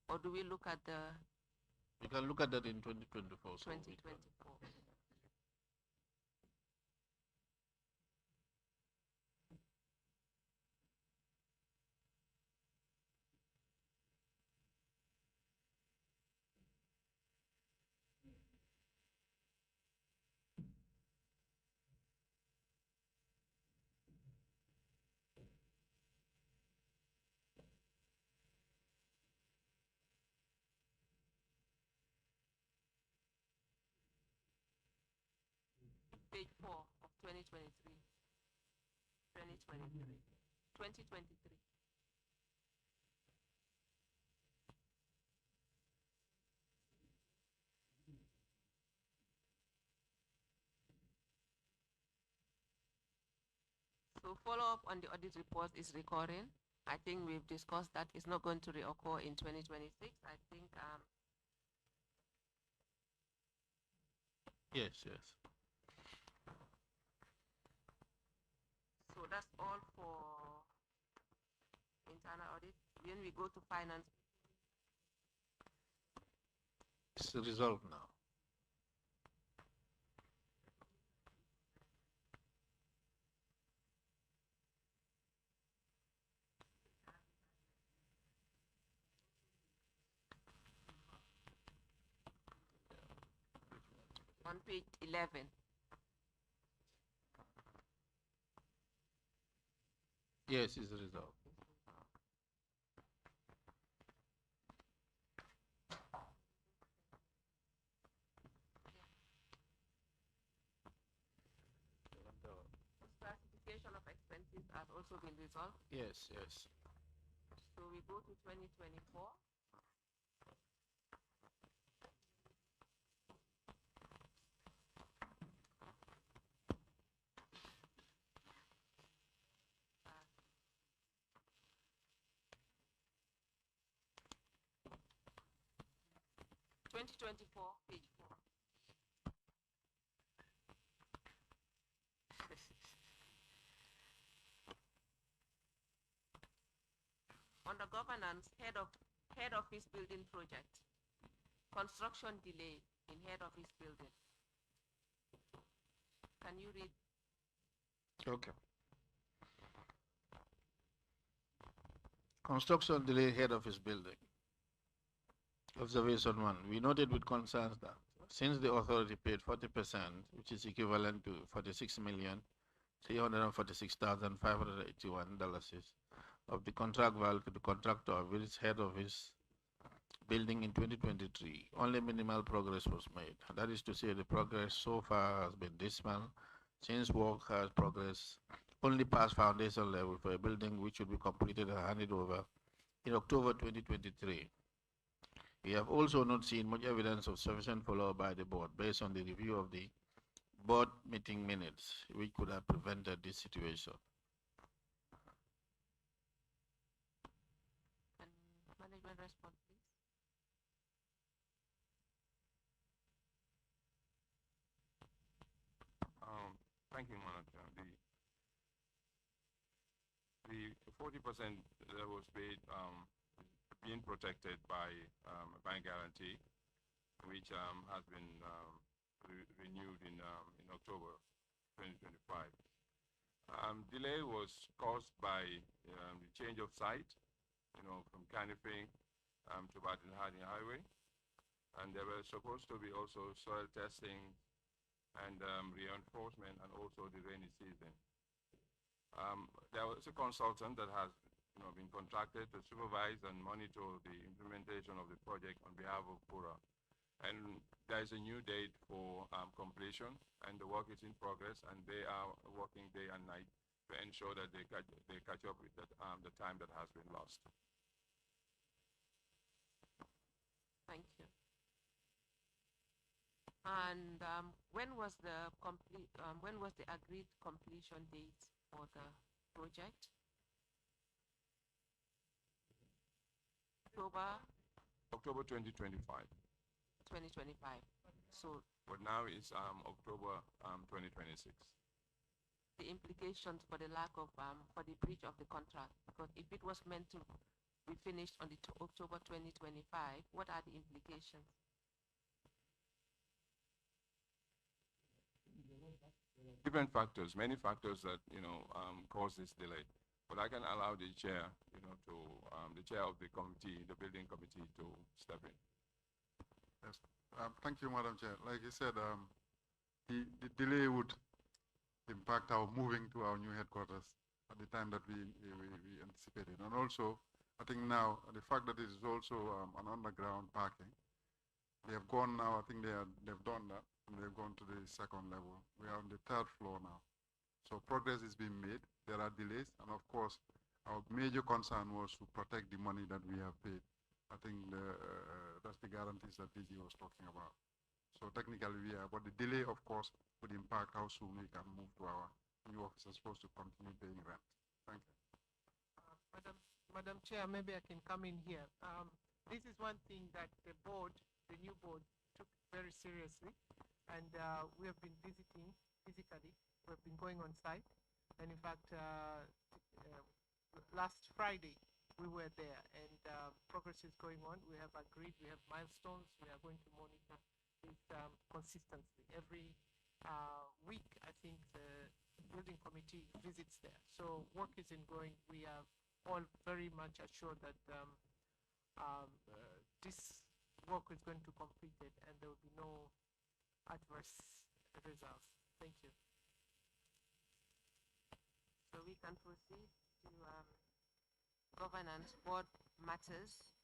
or do we look at the? You can look at that in 2024. 2024. Page 4 of 2023. 2023. So follow-up on the audit report is recurring. I think we've discussed that it's not going to reoccur in 2026. I think Yes. so that's all for internal audit. When we go to finance, It's resolved now. on page 11. Yes, it's resolved. Classification of expenses has also been resolved. Yes. So we go to 2024. Page 4. under governance, head office building project. Construction delay in head office building. Can you read? Okay. Construction delay head office building. Observation 1. We noted with concerns that since the authority paid 40%, which is equivalent to $46,346,581 of the contract value to the contractor with its head office building in 2023, only minimal progress was made. That is to say, the progress so far has been dismal, since work has progressed only past foundation level for a building which should be completed and handed over in October 2023. We have also not seen much evidence of sufficient follow-up by the board based on the review of the board meeting minutes, which could have prevented this situation. Can management respond, please? Thank you, Manager. The 40% that was paid being protected by a bank guarantee, which has been renewed in October 2025. Delay was caused by the change of site, from Canifing to Baton Harding Highway, and there were supposed to be also soil testing and reinforcement, and also the rainy season. There was a consultant that has been contracted to supervise and monitor the implementation of the project on behalf of Pura. And there is a new date for completion, and the work is in progress, and they are working day and night to ensure that they catch up with the time that has been lost. Thank you. And when was the agreed completion date for the project? October 2025. 2025. So. But now it's October 2026. The implications for the lack of for the breach of the contract, because if it was meant to be finished on the October 2025, what are the implications? Different factors, many factors that cause this delay. But I can allow the chair, the chair of the committee, the building committee, to step in. Yes. Thank you, Madam Chair. Like you said, the delay would impact our moving to our new headquarters at the time that we anticipated. And also, I think now the fact that it is also an underground parking, they have gone now. I think they've done that, and they've gone to the second level. We are on the third floor now, so progress is being made. There are delays, and of course, our major concern was to protect the money that we have paid. I think that's the guarantees that DG was talking about. So technically we are, but the delay, of course, would impact how soon we can move to our new office as opposed to continue paying rent. Thank you. Madam Chair, maybe I can come in here. This is one thing that the board, the new board, took very seriously, and we have been visiting physically. We've been going on site, and in fact, last Friday we were there, and progress is going on. We have agreed, we have milestones. We are going to monitor this consistently. Every week, I think the building committee visits there. So work is ongoing. We are all very much assured that this work is going to complete it, and there will be no adverse results. Thank you. So we can proceed to governance board matters.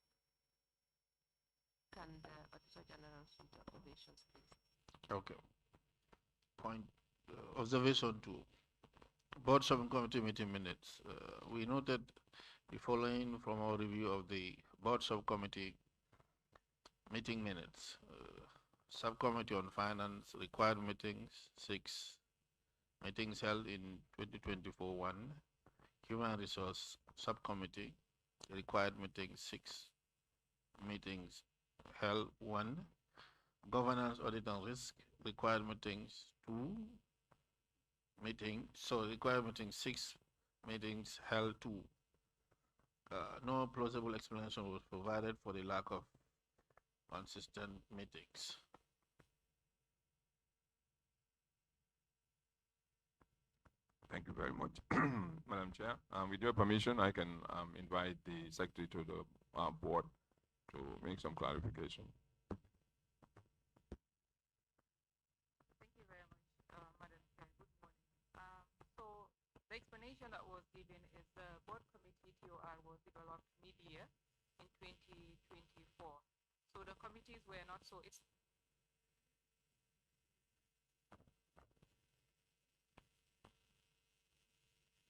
Can the Auditor General read observations, please? Okay. Point observation 2. Board subcommittee meeting minutes. We noted the following from our review of the board subcommittee meeting minutes. Subcommittee on Finance required meetings 6. Meetings held in 2024 1. Human Resource Subcommittee required meetings 6. Meetings held 1. Governance, Audit and Risk required meetings 2. Required meetings 6. Meetings held 2. no plausible explanation was provided for the lack of consistent meetings. Thank you very much, Madam Chair. With your permission, I can invite the Secretary to the board to make some clarification. Thank you very much, Madam Chair. Good morning. So the explanation that was given is the board committee TOR was developed mid-year in 2024. So the committees were not so, it's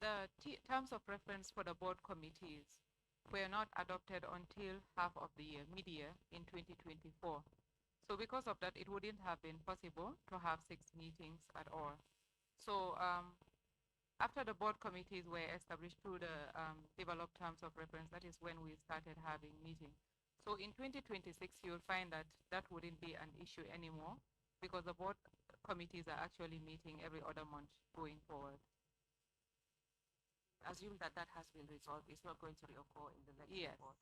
the terms of reference for the board committees were not adopted until half of the year, mid-year in 2024. So because of that, it wouldn't have been possible to have 6 meetings at all. So after the board committees were established through the developed terms of reference, that is when we started having meetings. So in 2026, you'll find that that wouldn't be an issue anymore because the board committees are actually meeting every other month going forward. Assume that that has been resolved. It's not going to reoccur in the next report.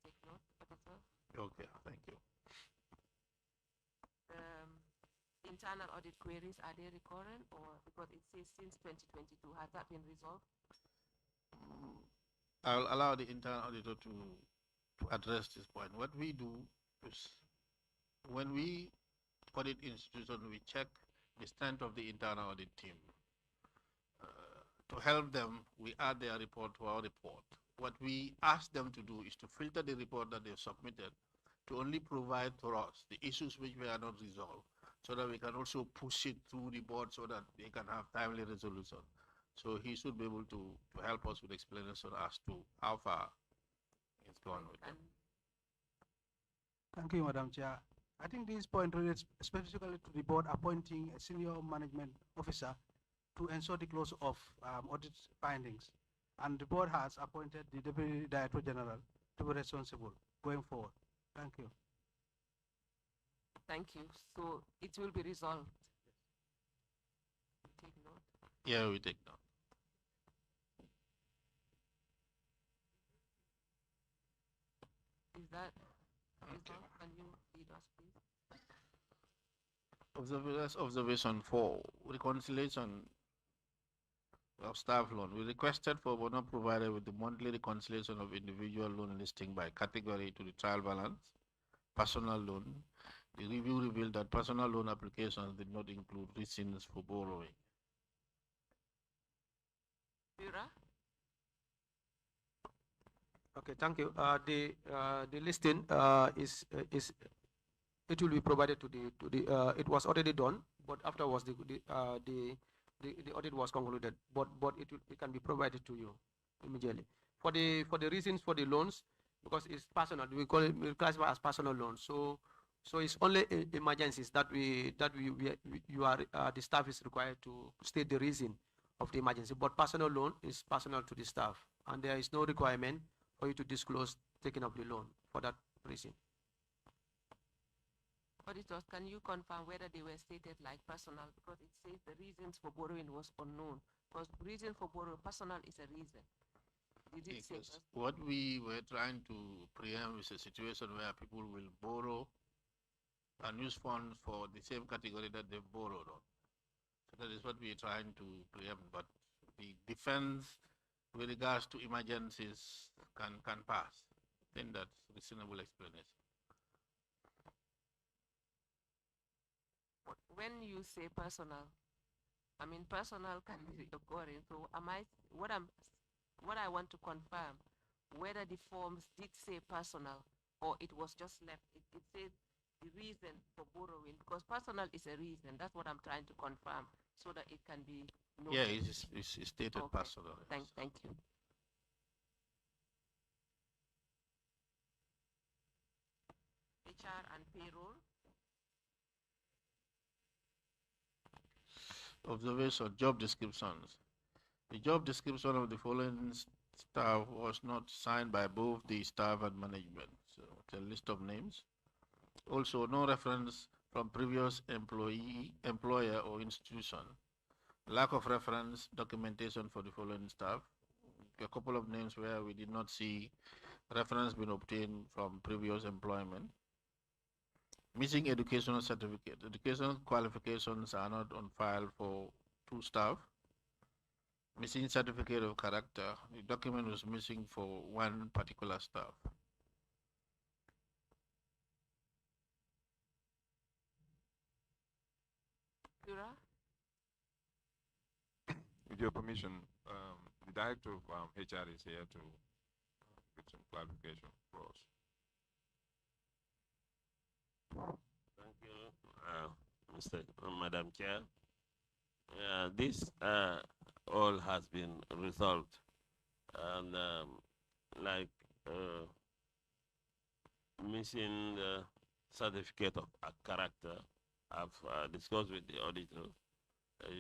Take note, Auditor. Okay, thank you. Internal audit queries, are they recurrent or because it says since 2022, has that been resolved? I'll allow the internal auditor to address this point. What we do is when we audit institution, we check the strength of the internal audit team. To help them, we add their report to our report. What we ask them to do is to filter the report that they've submitted to only provide to us the issues which were not resolved, so that we can also push it through the board so that they can have timely resolution. So he should be able to help us with explanation as to how far it's gone with them. Thank you, Madam Chair. I think this point relates specifically to the board appointing a senior management officer to ensure the close of audit findings. And the board has appointed the Deputy Director General to be responsible going forward. Thank you. Thank you. So it will be resolved. Take note. Yeah, we take note. Is that resolved? Can you lead us, please? Observation 4, reconciliation of staff loan. We requested for but not provided with the monthly reconciliation of individual loan listing by category to the trial balance, personal loan. The review revealed that personal loan applications did not include reasons for borrowing. Bureau? Okay, thank you. The listing is it will be provided to the it was already done, but afterwards the audit was concluded, but it can be provided to you immediately. For the reasons for the loans, because it's personal, we classify as personal loans. So it's only emergencies that the staff is required to state the reason of the emergency. But personal loan is personal to the staff, and there is no requirement for you to disclose taking of the loan for that reason. Auditors, can you confirm whether they were stated like personal? Because it says the reasons for borrowing was unknown. Because reason for borrowing, personal is a reason. Did it say what we were trying to preempt is a situation where people will borrow and use funds for the same category that they've borrowed on. So that is what we are trying to preempt. But the defense with regards to emergencies can pass. I think that's a reasonable explanation. When you say personal, I mean personal can be occurring. So what I want to confirm whether the forms did say personal or it was just left. It says the reason for borrowing, because personal is a reason. That's what I'm trying to confirm so that it can be noted. Yeah, it's stated Okay. personal. Thank you. HR and payroll. Observation, job descriptions. The job description of the following staff was not signed by both the staff and management. So it's a list of names. Also, no reference from previous employer or institution. Lack of reference documentation for the following staff. a couple of names where we did not see reference been obtained from previous employment. Missing educational certificate. Educational qualifications are not on file for 2 staff. Missing certificate of character. The document was missing for 1 particular staff. With your permission, the director of HR is here to give some clarification for us. Thank you, Madam Chair. This all has been resolved, and like missing the certificate of character, I've discussed with the auditor,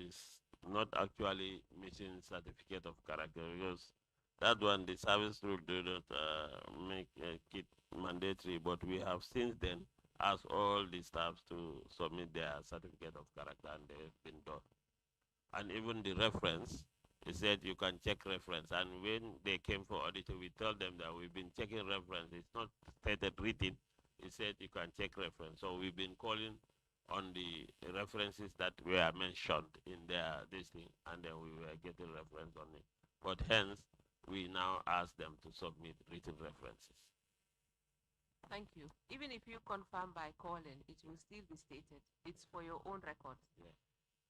is not actually missing certificate of character, because that one the service rule do not make it mandatory, but we have since then asked all the staffs to submit their certificate of character, and they've been done. And even the reference, he said you can check reference, and when they came for auditor, we told them that we've been checking reference. It's not stated written. He said you can check reference. So we've been calling on the references that were mentioned in their this thing, and then we were getting reference on it. But hence, we now ask them to submit written references. Thank you. Even if you confirm by calling, it will still be stated. It's for your own record. Yeah.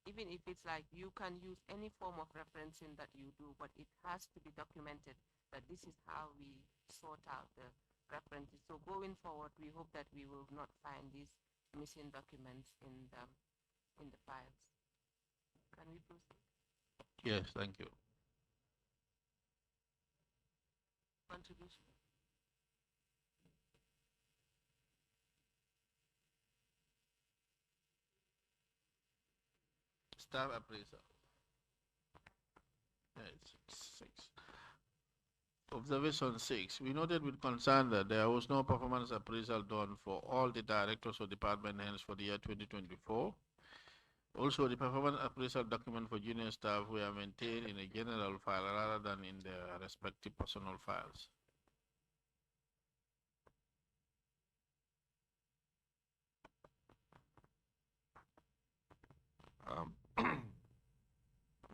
Even if it's like you can use any form of referencing that you do, but it has to be documented that this is how we sort out the references. So going forward, we hope that we will not find these missing documents in the files. Can we proceed? Yes, thank you. Contribution. Staff appraiser. Yes, 6. Observation 6. We noted with concern that there was no performance appraisal done for all the directors or department heads for the year 2024. Also, the performance appraisal document for junior staff were maintained in a general file rather than in their respective personal files.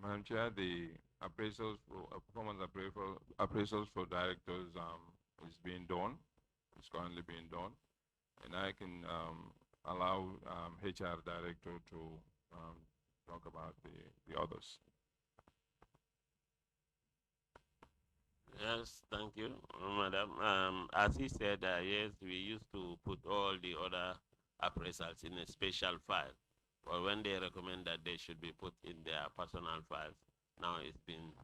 Madam Chair, the appraisals for performance appraisals for directors is being done. It's currently being done, and I can allow HR director to talk about the others. Yes, thank you, Madam. As he said, yes, we used to put all the other appraisals in a special file. But when they recommend that they should be put in their personal files, now it's been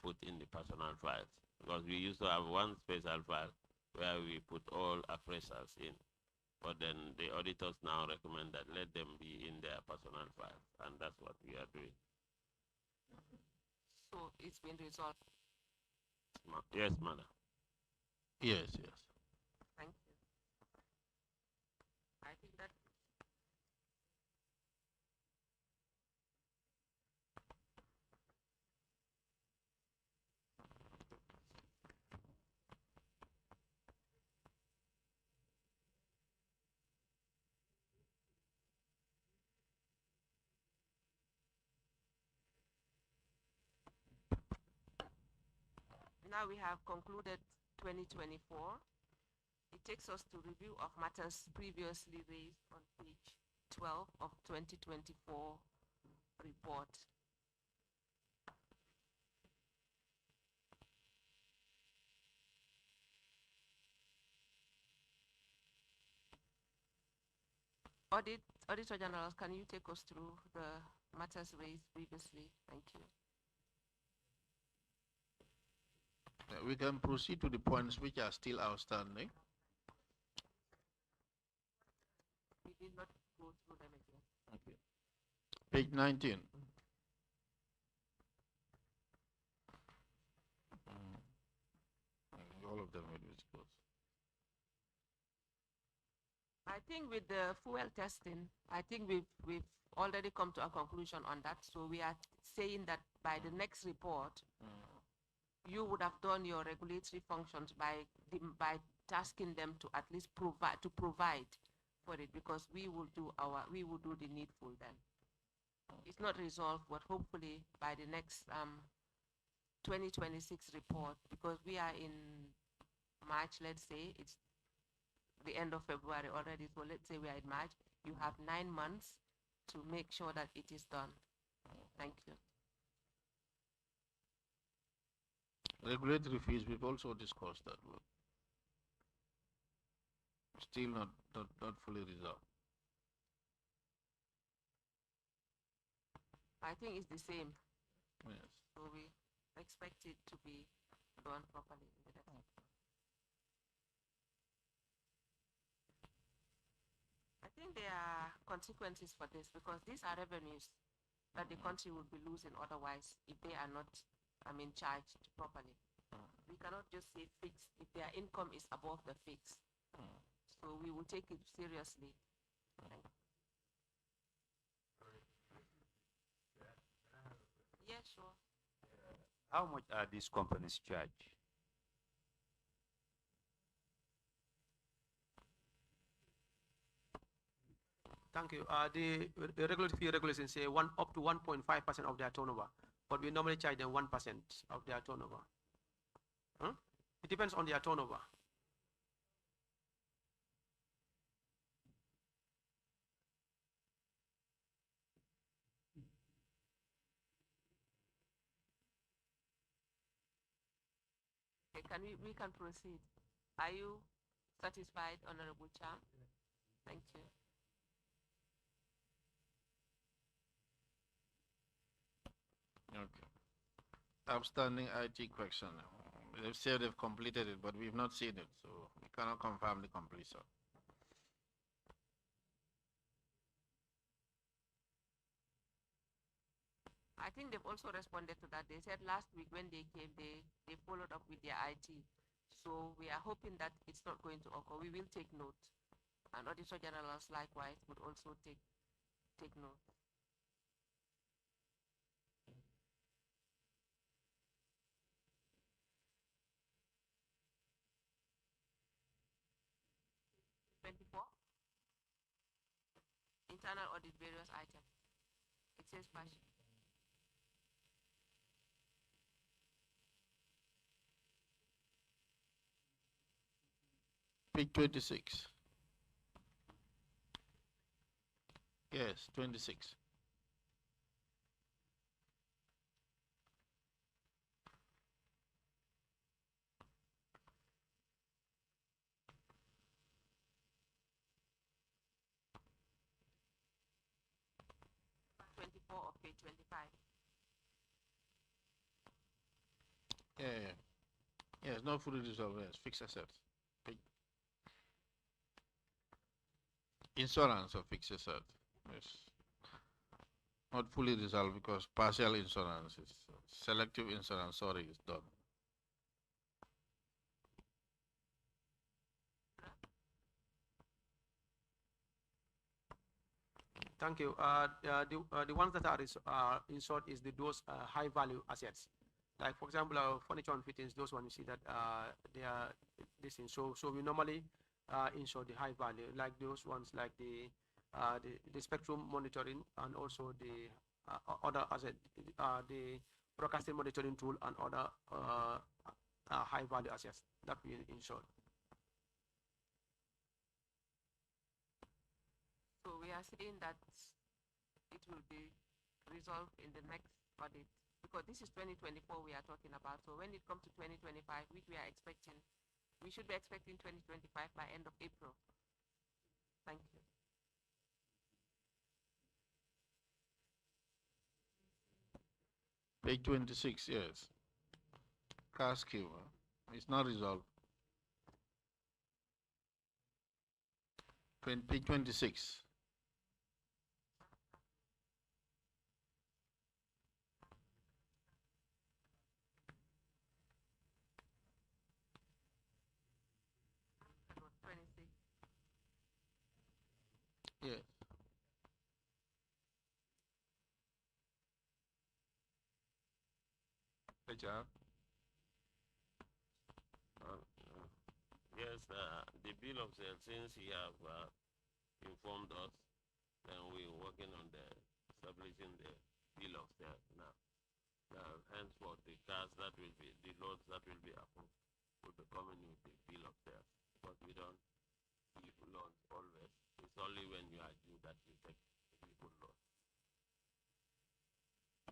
put in the personal files. Because we used to have one special file where we put all appraisals in. But then the auditors now recommend that let them be in their personal files, and that's what we are doing. So it's been resolved. Yes, madam. Yes, yes. Thank you. I think that now we have concluded 2024. It takes us to review of matters previously raised on page 12 of 2024 report. Auditor General, can you take us through the matters raised previously? Thank you. We can proceed to the points which are still outstanding. We did not go through them again. Okay. Page 19. All of them will be disclosed. I think with the fuel testing, I think we've already come to a conclusion on that. So we are saying that by the next report, you would have done your regulatory functions by tasking them to at least provide for it, because we will do the needful then. It's not resolved, but hopefully by the next 2026 report, because we are in March, let's say it's the end of February already, so let's say we are in March, you have 9 months to make sure that it is done. Thank you. Regulatory fees, we've also discussed that. Still not fully resolved. I think it's the same. Yes. So we expect it to be done properly in the next. I think there are consequences for this, because these are revenues that the country would be losing otherwise if they are not, charged properly. We cannot just say fixed if their income is above the fix. So we will take it seriously. Yeah, sure. How much are these companies charged? Thank you. The regulatory fee regulations say up to 1.5% of their turnover, but we normally charge them 1% of their turnover. Huh? It depends on their turnover. Okay, we can proceed. Are you satisfied, Honorable Cham? Thank you. Okay. Outstanding IT question. They've said they've completed it, but we've not seen it, so we cannot confirm the completion. I think they've also responded to that. They said last week when they came, they followed up with their IT. So we are hoping that it's not going to occur. We will take note. And Auditor Generals likewise would also take note. Internal audit various items. It says partial. Page 26. Yes, 26. Of page 25. Yeah. Yes, not fully resolved. Yes, fixed assets. Insurance of fixed assets. Yes. Not fully resolved because partial insurance is selective insurance. Sorry, is done. Thank you. The ones that are insured is those high value assets. Like for example, furniture and fittings, those ones you see that they are this thing. So we normally insure the high value, like those ones like the spectrum monitoring and also the other asset, the broadcasting monitoring tool and other high value assets that we insure. So we are saying that it will be resolved in the next audit, because this is 2024 we are talking about. So when it comes to 2025, which we are expecting, we should be expecting 2025 by end of April. Thank you. Page 26, yes. Cash queue, it's not resolved. Page 26. Yes. HR. Yes, the bill of sale, since he have informed us, then we're working on the establishing the bill of sale now. Henceforth, the cars that will be, the loads that will be approved will be coming with the bill of sale, because we don't give loans always. It's only when you are due that you take the people loan.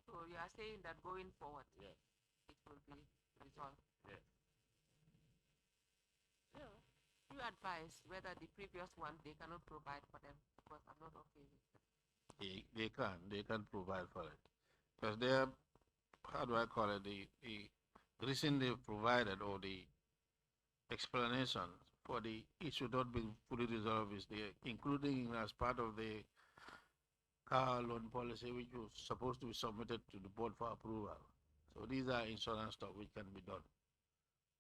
So you are saying that going forward, Yes. it will be resolved. Yes. Yeah. You advise whether the previous one they cannot provide for them, because I'm not okay with it. They can provide for it. Because they are, how do I call it, the reason they provided, or the explanation for the issue not being fully resolved, is there, including as part of the car loan policy, which was supposed to be submitted to the board for approval. So these are insurance stuff which can be done.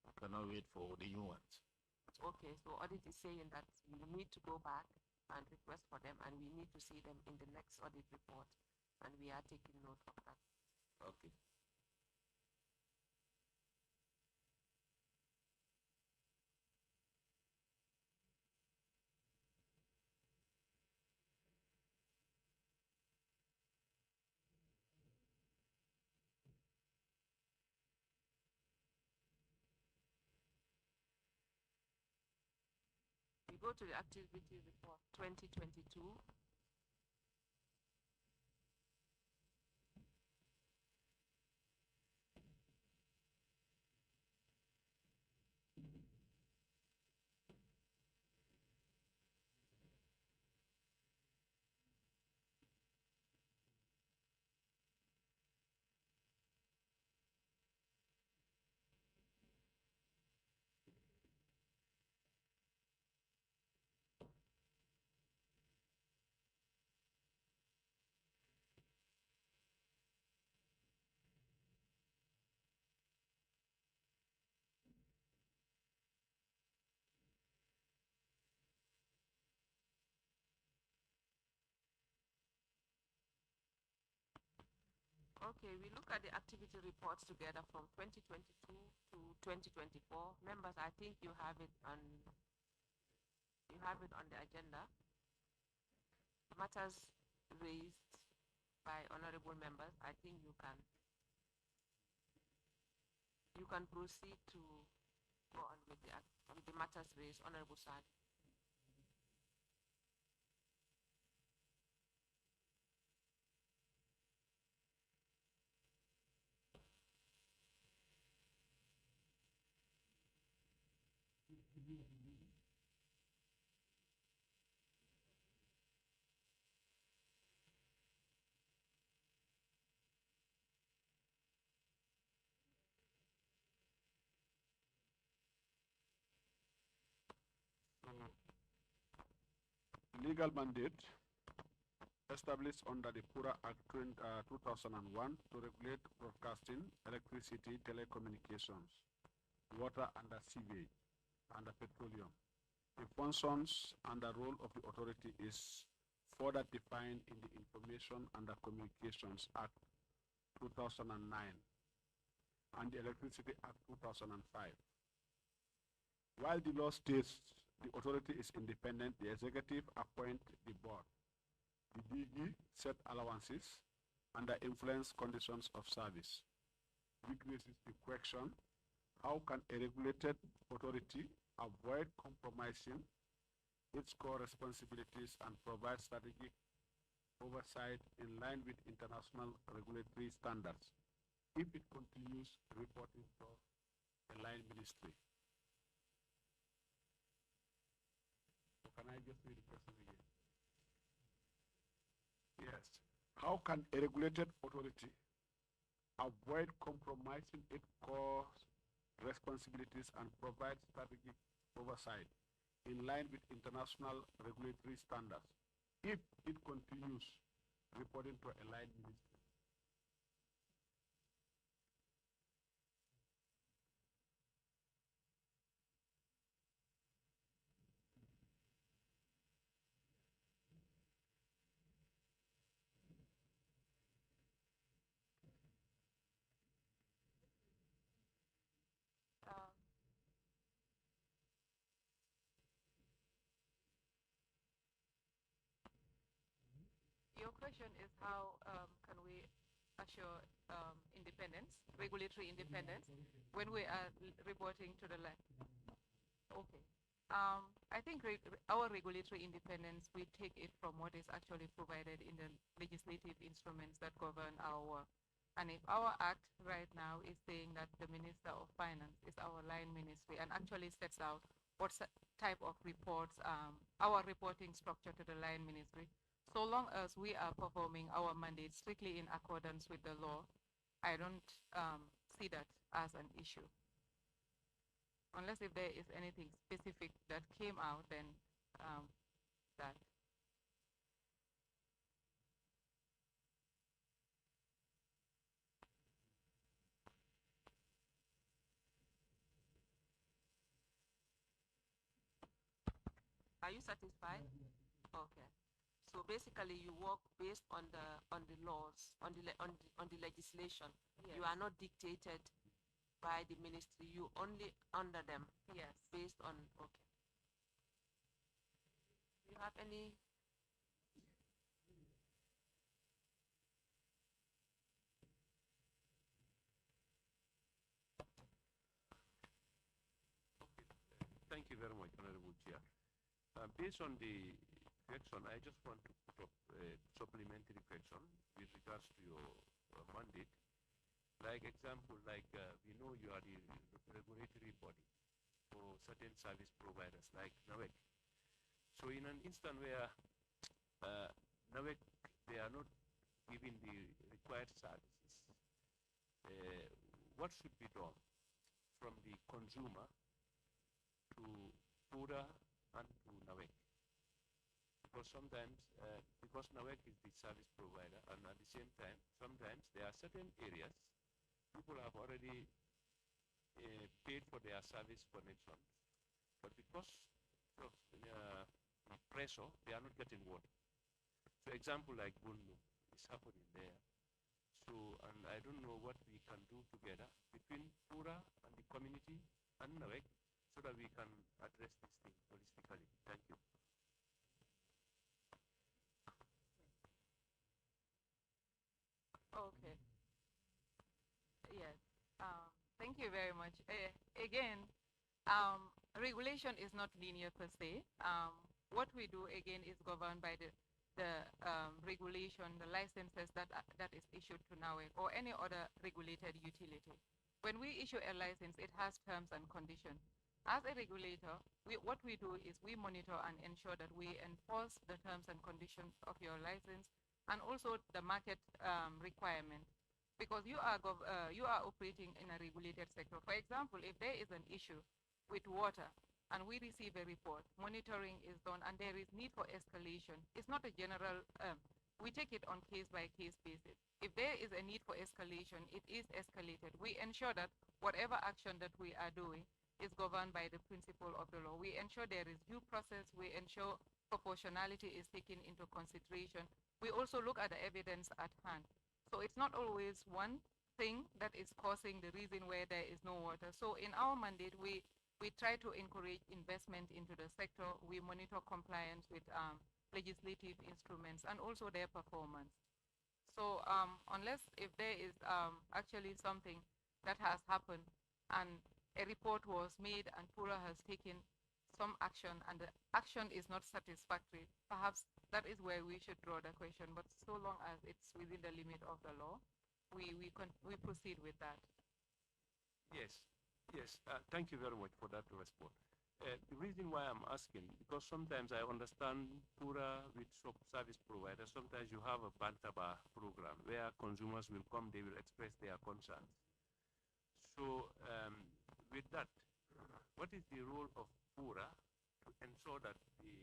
We cannot wait for the new ones. Okay, so audit is saying that we need to go back and request for them, and we need to see them in the next audit report, and we are taking note of that. Okay. We go to the activity report 2022. Okay, we look at the activity reports together from 2022 to 2024. Members, I think you have it on the agenda. Matters raised by honorable members, I think you can proceed to go on with the matters raised, Honorable Sadi. Legal mandate established under the PURA Act 2001 to regulate broadcasting, electricity, telecommunications, water and sewage, and petroleum. The functions and the role of the authority is further defined in the Information and the Communications Act 2009 and the Electricity Act 2005. While the law states the authority is independent, the executive appoints the board. The DG set allowances and the influence conditions of service. Which raises the question, how can a regulated authority avoid compromising its core responsibilities and provide strategic oversight in line with international regulatory standards if it continues reporting to a line ministry? So can I just read the question again? Yes. How can a regulated authority avoid compromising its core responsibilities and provide strategic oversight in line with international regulatory standards if it continues reporting to a line ministry? question is how can we assure independence, regulatory independence, when we are reporting to the land? Okay. I think our regulatory independence, we take it from what is actually provided in the legislative instruments that govern our work. And if our act right now is saying that the Minister of Finance is our line ministry and actually sets out what type of reports, our reporting structure to the line ministry, so long as we are performing our mandate strictly in accordance with the law, I don't see that as an issue. Unless if there is anything specific that came out, then that. Are you satisfied? Okay. So basically, you work based on the laws, on the legislation. Yes. You are not dictated by the ministry. You only under them. Yes. Based on okay. Do you have any? Thank you very much, Honorable Chair. Based on the question, I just want to put up a supplementary question with regards to your mandate. Like example, we know you are the regulatory body for certain service providers like NAWEC. So in an instant where NAWEC, they are not giving the required services, what should be done from the consumer to FURA and to NAWEC? Because sometimes, because NAWEC is the service provider, and at the same time, sometimes there are certain areas people have already paid for their service connections, but because of pressure, they are not getting water. So example like Bunlu is happening there. So, and I don't know what we can do together between FURA and the community and NAWEC so that we can address this thing holistically. Thank you. Okay. Yes. Thank you very much. Again, regulation is not linear per se. What we do again is governed by the regulation, the licenses that is issued to NAWEC or any other regulated utility. When we issue a license, it has terms and conditions. As a regulator, what we do is we monitor and ensure that we enforce the terms and conditions of your license and also the market requirement, because you are operating in a regulated sector. For example, if there is an issue with water and we receive a report, monitoring is done and there is need for escalation. It's not a general, we take it on case-by-case basis. If there is a need for escalation, it is escalated. We ensure that whatever action that we are doing is governed by the principle of the law. We ensure there is due process. We ensure proportionality is taken into consideration. We also look at the evidence at hand. So it's not always one thing that is causing the reason where there is no water. So in our mandate, we try to encourage investment into the sector. We monitor compliance with legislative instruments and also their performance. So unless if there is actually something that has happened and a report was made and FURA has taken some action and the action is not satisfactory, perhaps that is where we should draw the question. But so long as it's within the limit of the law, we proceed with that. Yes, yes. Thank you very much for that response. The reason why I'm asking, because sometimes I understand FURA with service providers, sometimes you have a Bantaba program where consumers will come, they will express their concerns. So with that, what is the role of FURA to ensure that the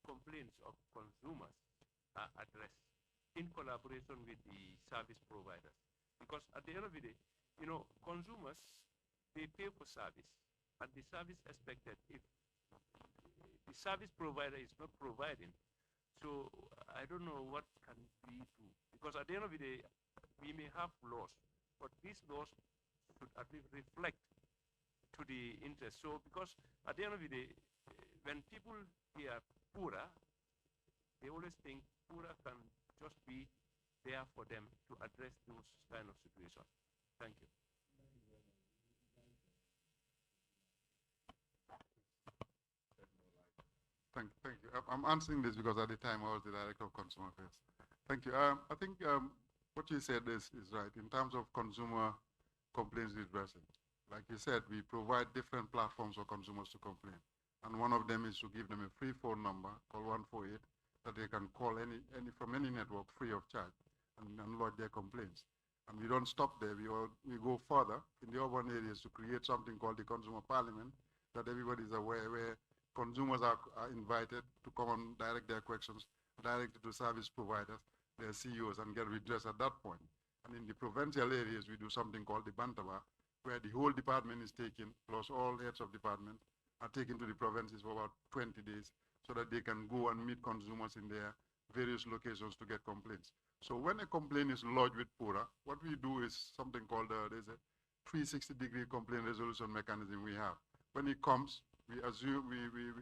complaints of consumers are addressed in collaboration with the service providers? Because at the end of the day, you know, consumers, they pay for service, and the service expected, if the service provider is not providing, so I don't know what can we do. Because at the end of the day, we may have laws, but these laws should at least reflect to the interest. So because at the end of the day, when people hear FURA, they always think FURA can just be there for them to address those kind of situations. Thank you. Thank you. I'm answering this because at the time I was the Director of Consumer Affairs. Thank you. I think what you said is right in terms of consumer complaints redressing. Like you said, we provide different platforms for consumers to complain. And one of them is to give them a free phone number called 148 that they can call from any network free of charge and lodge their complaints. And we don't stop there. We go further in the urban areas to create something called the Consumer Parliament that everybody is aware, where consumers are invited to come and direct their questions directly to service providers, their CEOs, and get redress at that point. And in the provincial areas, we do something called the Bantaba, where the whole department is taken, plus all heads of department, are taken to the provinces for about 20 days so that they can go and meet consumers in their various locations to get complaints. So when a complaint is lodged with PURA, what we do is something called, there's a 360-degree complaint resolution mechanism we have. When it comes, we assume,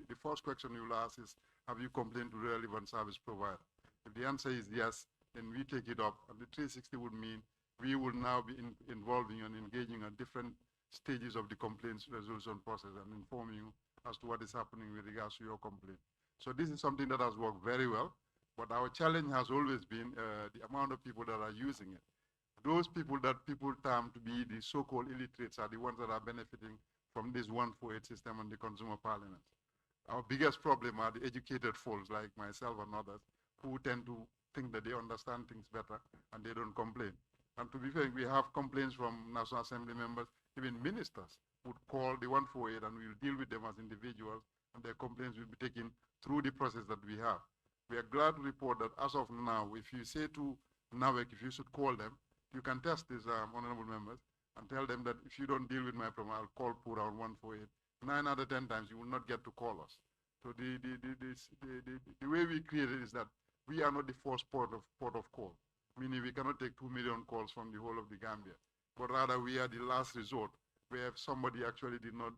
the first question you will ask is, have you complained to the relevant service provider? If the answer is yes, then we take it up, and the 360 would mean we will now be involving and engaging at different stages of the complaints resolution process and informing you as to what is happening with regards to your complaint. So this is something that has worked very well, but our challenge has always been the amount of people that are using it. Those people that people term to be the so-called illiterates are the ones that are benefiting from this 148 system and the Consumer Parliament. Our biggest problem are the educated folks like myself and others who tend to think that they understand things better and they don't complain. And to be fair, we have complaints from National Assembly members, even ministers would call the 148 and we'll deal with them as individuals, and their complaints will be taken through the process that we have. We are glad to report that as of now, if you say to NAWEC, if you should call them, you can test these honorable members and tell them that if you don't deal with my problem, I'll call PURA on 148. 9 out of 10 times, you will not get to call us. So the way we create it is that we are not the first port of call, meaning we cannot take 2 million calls from the whole of the Gambia, but rather we are the last resort, where if somebody actually did not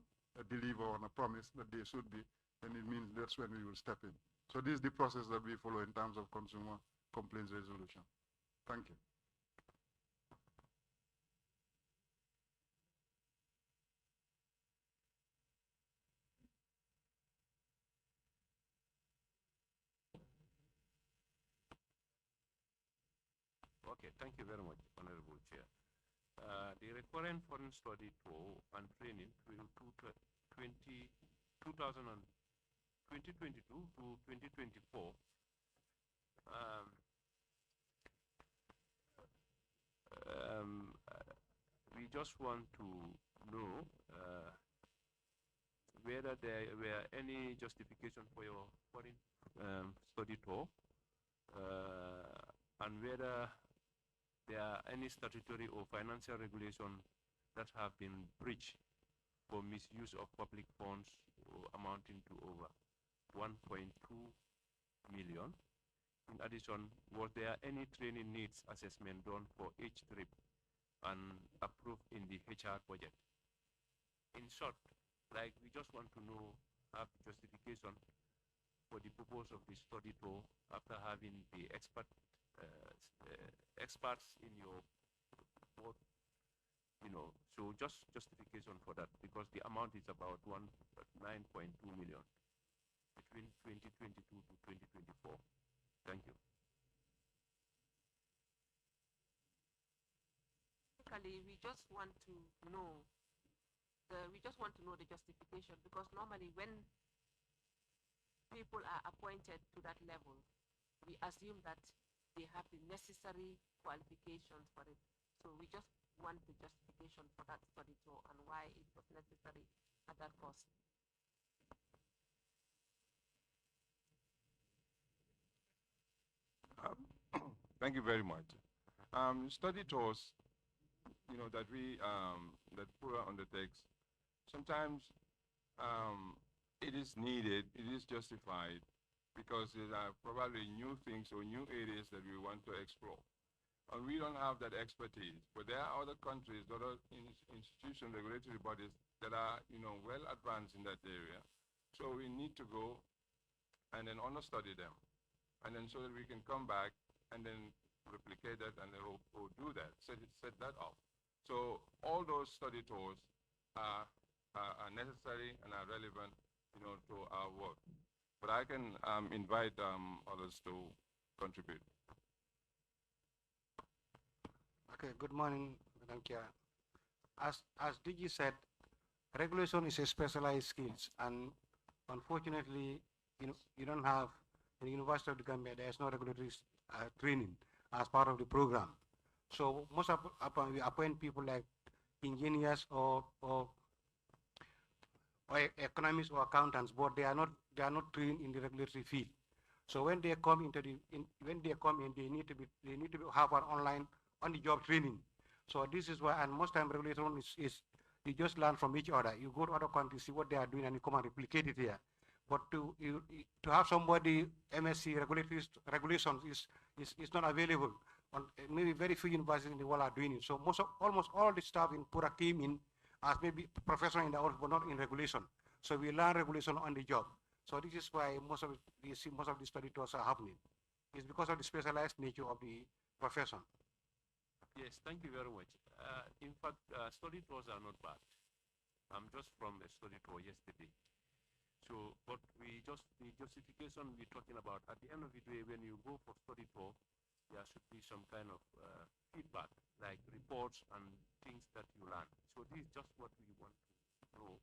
deliver on a promise that they should be, then it means that's when we will step in. So this is the process that we follow in terms of consumer complaints resolution. Thank you. Okay, thank you very much, Honorable Chair. The recurrent foreign study tour and training will 2022 to 2024. We just want to know whether there were any justification for your foreign study tour, and whether there are any statutory or financial regulations that have been breached for misuse of public funds amounting to over 1.2 million. In addition, was there any training needs assessment done for each trip and approved in the HR budget? In short, like, we just want to know, have justification for the purpose of the study tour after having the experts in your board, so just justification for that, because the amount is about 9.2 million between 2022 to 2024. Thank you. Basically, we just want to know the justification, because normally when people are appointed to that level, we assume that they have the necessary qualifications for it. So we just want the justification for that study tour and why it was necessary at that cost. Thank you very much. Study tours, that that PURA undertakes, sometimes it is needed, it is justified, because there are probably new things or new areas that we want to explore. And we don't have that expertise, but there are other countries, other institutions, regulatory bodies that are, well advanced in that area. So we need to go and then understudy them, and then so that we can come back and then replicate that and then or do that, set that up. So all those study tours are necessary and are relevant, to our work. But I can invite others to contribute. Okay, good morning, Madam Chair. As DG said, regulation is a specialized skills, and unfortunately, you don't have, in the University of the Gambia, there is no regulatory training as part of the program. So most of we appoint people like engineers or economists or accountants, but they are not trained in the regulatory field. So when they come into when they come in, they need to have an online on-the-job training. So this is why, and most time regulation is you just learn from each other. You go to other countries, see what they are doing, and you come and replicate it here. But to have somebody MSc regulations is not available. Maybe very few universities in the world are doing it. So almost all the staff in Pura came in as maybe professional in the office, but not in regulation. So we learn regulation on the job. So this is why most of the study tours are happening. It's because of the specialized nature of the profession. Yes, thank you very much. In fact, study tours are not bad. I'm just from a study tour yesterday. So, but the justification we're talking about, at the end of the day, when you go for study tour, there should be some kind of feedback, like reports and things that you learn. So this is just what we want to know.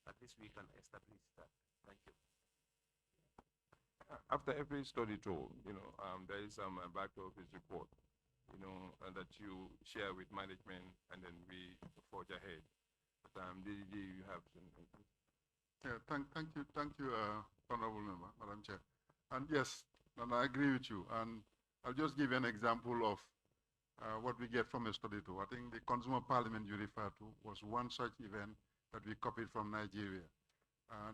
At least we can establish that. Thank you. After every study tour, there is some back to office report, that you share with management, and then we forge ahead. But DDG, you have some. Yeah, thank you, Honorable Member, Madam Chair. And yes, and I agree with you. And I'll just give you an example of what we get from a study tour. I think the Consumer Parliament you referred to was one such event that we copied from Nigeria.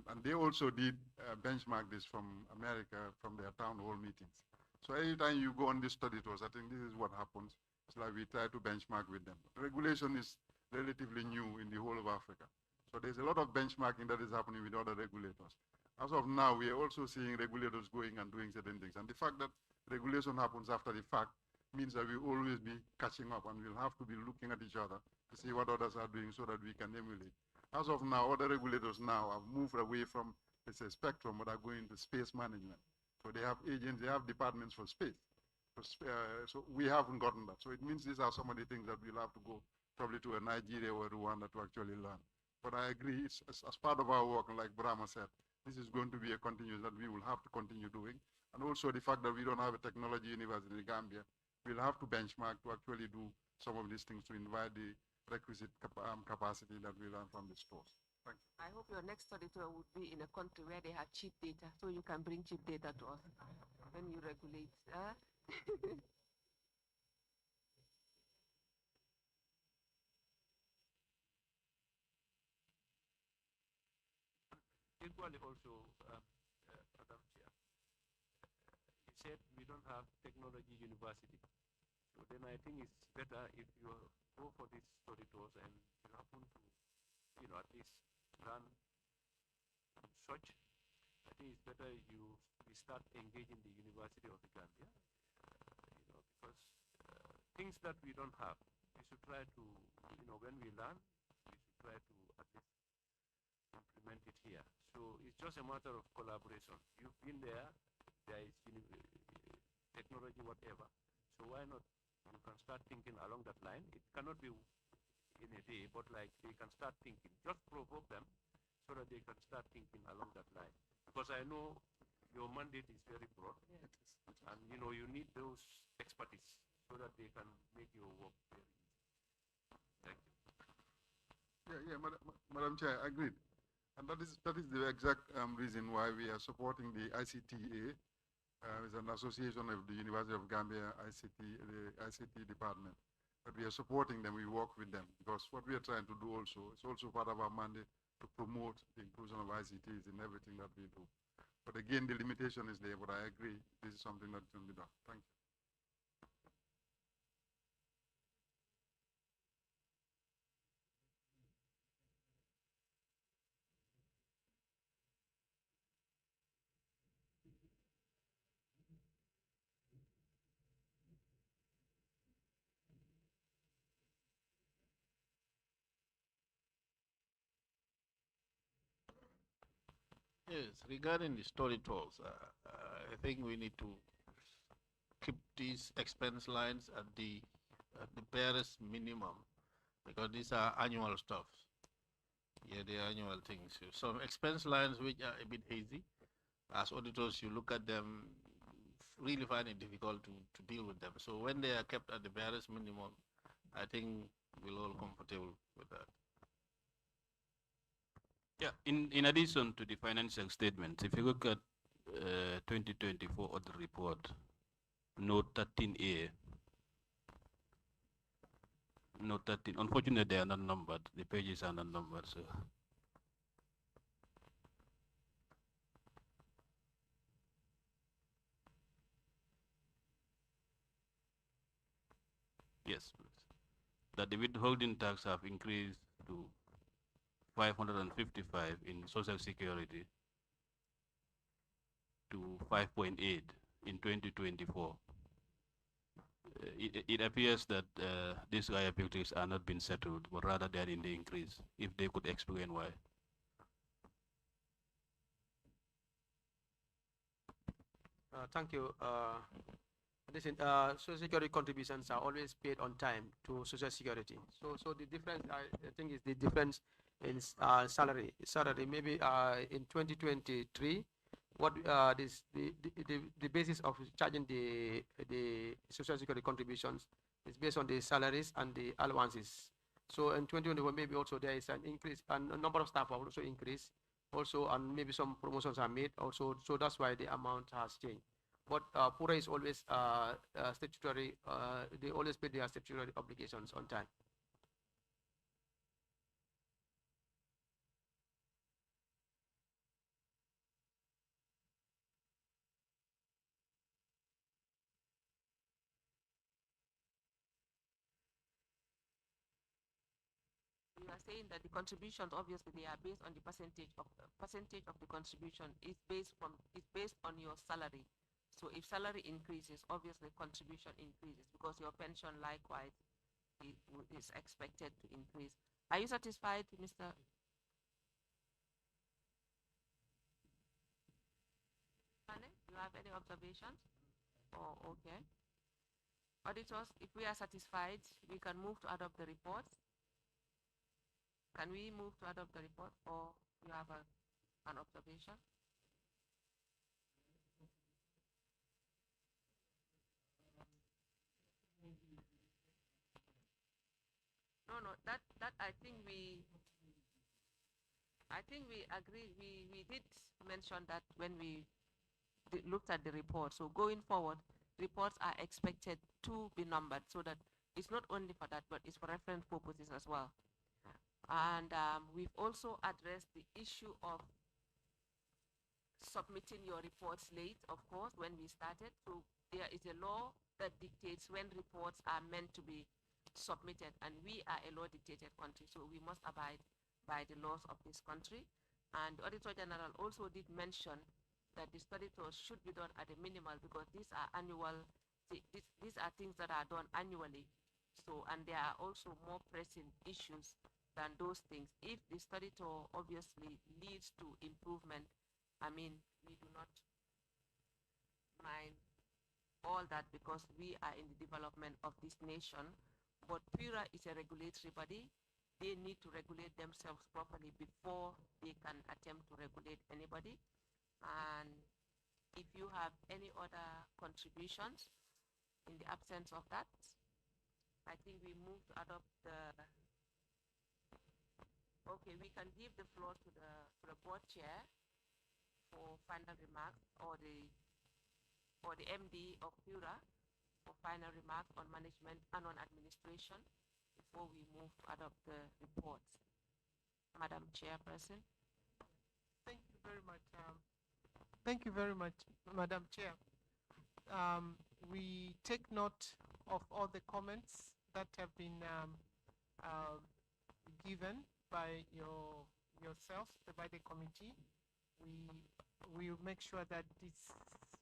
And they also did benchmark this from America, from their town hall meetings. So anytime you go on these study tours, I think this is what happens. It's like we try to benchmark with them. Regulation is relatively new in the whole of Africa. So there's a lot of benchmarking that is happening with other regulators. As of now, we are also seeing regulators going and doing certain things. And the fact that regulation happens after the fact means that we will always be catching up, and we'll have to be looking at each other to see what others are doing so that we can emulate. As of now, other regulators now have moved away from, let's say, spectrum, but are going to space management. So they have agents, they have departments for space. So we haven't gotten that. So it means these are some of the things that we'll have to go probably to a Nigeria or Rwanda to actually learn. But I agree, it's as part of our work, and like Brahma said, this is going to be a continuous that we will have to continue doing. And also the fact that we don't have a technology university in Gambia, we'll have to benchmark to actually do some of these things to invite the requisite capacity that we learn from the stores. Thank you. I hope your next study tour would be in a country where they have cheap data, so you can bring cheap data to us when you regulate. Equally also, Madam Chair, you said we don't have technology university. So then I think it's better if you go for these study tours and you happen to, at least learn such. I think it's better we start engaging the University of the Gambia, because things that we don't have, we should try to, when we learn, we should try to at least implement it here. So it's just a matter of collaboration. You've been there is technology, whatever. So why not? You can start thinking along that line. It cannot be in a day, but like they can start thinking. Just provoke them so that they can start thinking along that line. Because I know your mandate is very broad, and you need those expertise so that they can make your work very easy. Thank you. Yeah, Madam Chair, I agreed. And that is the exact reason why we are supporting the ICTA. It's an association of the University of Gambia the ICT department. But we are supporting them, we work with them, because what we are trying to do also, it's also part of our mandate to promote the inclusion of ICTs in everything that we do. But again, the limitation is there, but I agree, this is something that can be done. Thank you. Yes, regarding the story tolls, I think we need to keep these expense lines at the barest minimum because these are annual stuff. Yeah, they are annual things. Some expense lines which are a bit hazy, as auditors, you look at them, really find it difficult to deal with them. So when they are kept at the barest minimum, I think we're all comfortable with that. Yeah, in addition to the financial statements, if you look at 2024 audit report, note 13A, note 13, unfortunately they are not numbered, the pages are not numbered, so. Yes, please. That the withholding tax have increased to 555 in Social Security to 5.8 in 2024. It appears that these liabilities are not being settled, but rather they are in the increase. If they could explain why. Thank you. Listen, Social Security contributions are always paid on time to Social Security. So the difference, I think, is the difference in salary. Salary, maybe in 2023, what this the basis of charging the Social Security contributions is based on the salaries and the allowances. So in 2021, maybe also there is an increase, and a number of staff have also increased, also, and maybe some promotions are made also. So that's why the amount has changed. But Pura is always statutory. They always pay their statutory obligations on time. You are saying that the contributions, obviously, they are based on the percentage of the contribution is based on your salary. So if salary increases, obviously contribution increases because your pension likewise is expected to increase. Are you satisfied, Mr. Mane? Do you have any observations? Oh, okay. Auditors, if we are satisfied, we can move to adopt the report. Can we move to adopt the report, or you have an observation? No, that I think we agree. We did mention that when we looked at the report. So going forward, reports are expected to be numbered so that it's not only for that, but it's for reference purposes as well. And we've also addressed the issue of submitting your reports late, of course, when we started. So there is a law that dictates when reports are meant to be submitted, and we are a law-dictated country, so we must abide by the laws of this country. And the Auditor General also did mention that the study tours should be done at a minimal because these are annual, these are things that are done annually. So, and there are also more pressing issues than those things. If the study tour obviously leads to improvement, I mean, we do not mind all that because we are in the development of this nation. But PURA is a regulatory body. They need to regulate themselves properly before they can attempt to regulate anybody. And if you have any other contributions, in the absence of that, I think we move to adopt the. Okay, we can give the floor to the board chair for final remarks, or the MD of PURA for final remarks on management and on administration before we move to adopt the reports. Madam Chairperson. Thank you very much. Thank you very much, Madam Chair. We take note of all the comments that have been given by yourself, by the committee. We will make sure that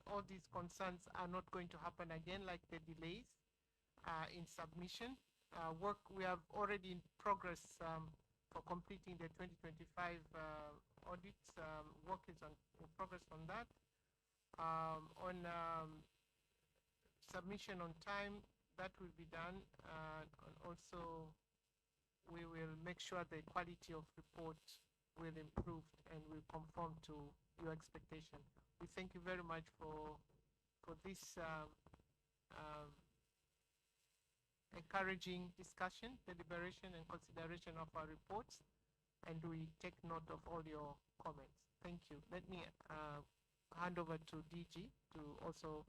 all these concerns are not going to happen again, like the delays in submission. We have already in progress for completing the 2025 audits. Work is in progress on that. On submission on time, that will be done. And also, we will make sure the quality of report will improve and will conform to your expectation. We thank you very much for this encouraging discussion, deliberation, and consideration of our reports, and we take note of all your comments. Thank you. Let me hand over to DG to also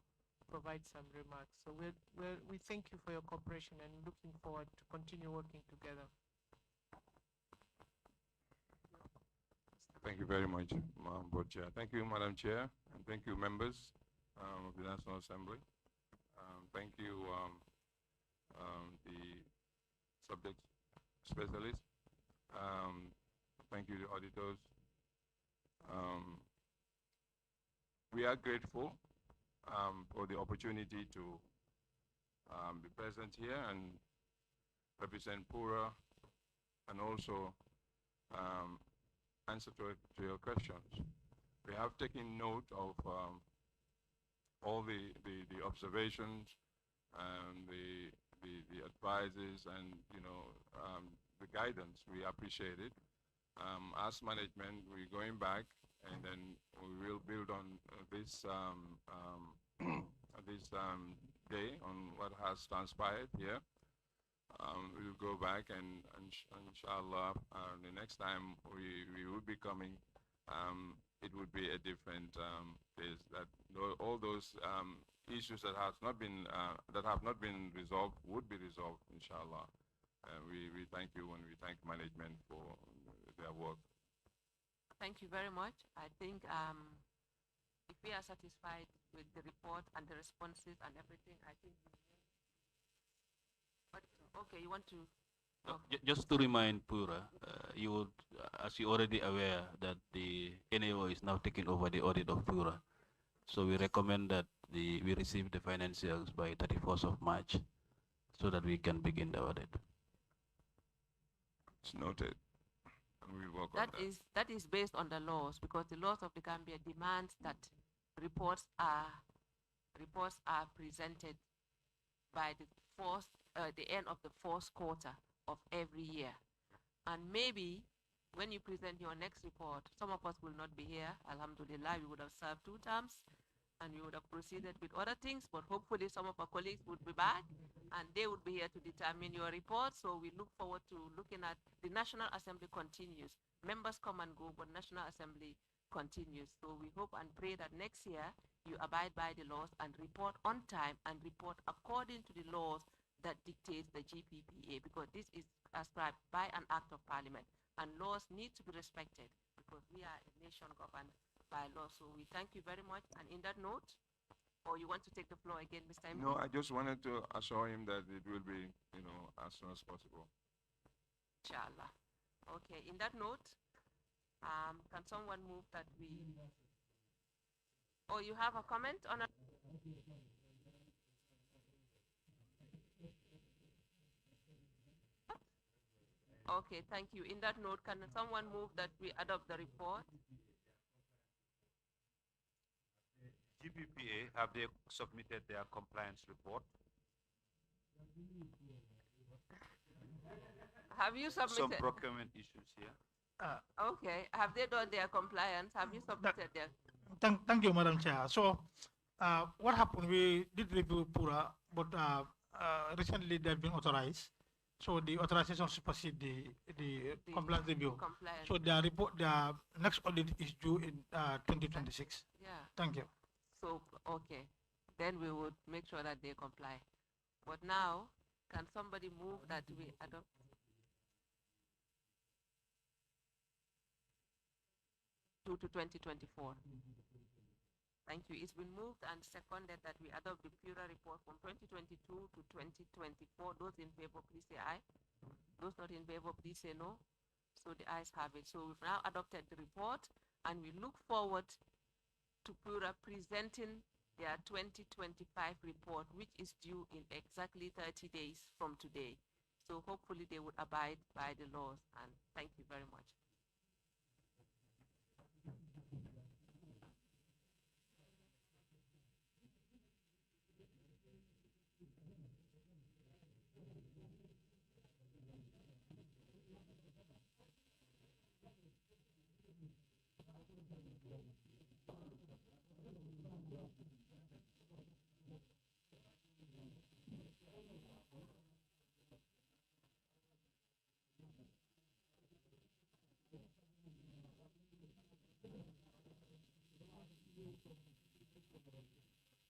provide some remarks. So we thank you for your cooperation and looking forward to continue working together. Thank you very much, Board Chair. Thank you, Madam Chair, and thank you, members of the National Assembly. Thank you, the subject specialists. Thank you, the auditors. We are grateful for the opportunity to be present here and represent Pura, and also answer to your questions. We have taken note of all the observations and the advices and the guidance. We appreciate it. As management, we're going back, and then we will build on this this day on what has transpired here. We'll go back and inshallah, the next time we will be coming, it would be a different place. That all those issues that have not been resolved would be resolved, inshallah. We thank you and we thank management for their work. Thank you very much. I think if we are satisfied with the report and the responses and everything, I think we will. But okay, you want to? Just to remind Pura, you would, as you're already aware, that the NAO is now taking over the audit of Pura. So we recommend that we receive the financials by 31st of March, so that we can begin the audit. It's noted. We'll work on that. That is based on the laws, because the laws of the Gambia demands that reports are presented by the end of the fourth quarter of every year. And maybe when you present your next report, some of us will not be here. Alhamdulillah, we would have served 2 terms and we would have proceeded with other things, but hopefully some of our colleagues would be back and they would be here to determine your report. So we look forward to looking at the National Assembly continues. Members come and go, but National Assembly continues. So we hope and pray that next year you abide by the laws and report on time and report according to the laws that dictates the GPPA, because this is ascribed by an act of parliament and laws need to be respected because we are a nation governed by law. So we thank you very much. And in that note, or you want to take the floor again, Mr. Imri? No, I just wanted to assure him that it will be, as soon as possible. Inshallah. Okay, in that note, can someone move that we... Oh, you have a comment on a... Okay, thank you. In that note, can someone move that we adopt the report? GPPA, have they submitted their compliance report? Have you submitted? Some procurement issues here. Okay, have they done their compliance? Have you submitted their? Thank you, Madam Chair. So, what happened? We did review Pura, but recently they've been authorized. So the authorization supersedes the compliance review. Compliance. So their report, their next audit is due in 2026. Yeah. Thank you. So, okay, then we would make sure that they comply. But now, can somebody move that we adopt? To 2024. Thank you. It's been moved and seconded that we adopt the Pura report from 2022 to 2024. Those in favor, please say aye. Those not in favor, please say no. So the ayes have it. So we've now adopted the report and we look forward to Pura presenting their 2025 report, which is due in exactly 30 days from today. So hopefully they would abide by the laws, and thank you very much.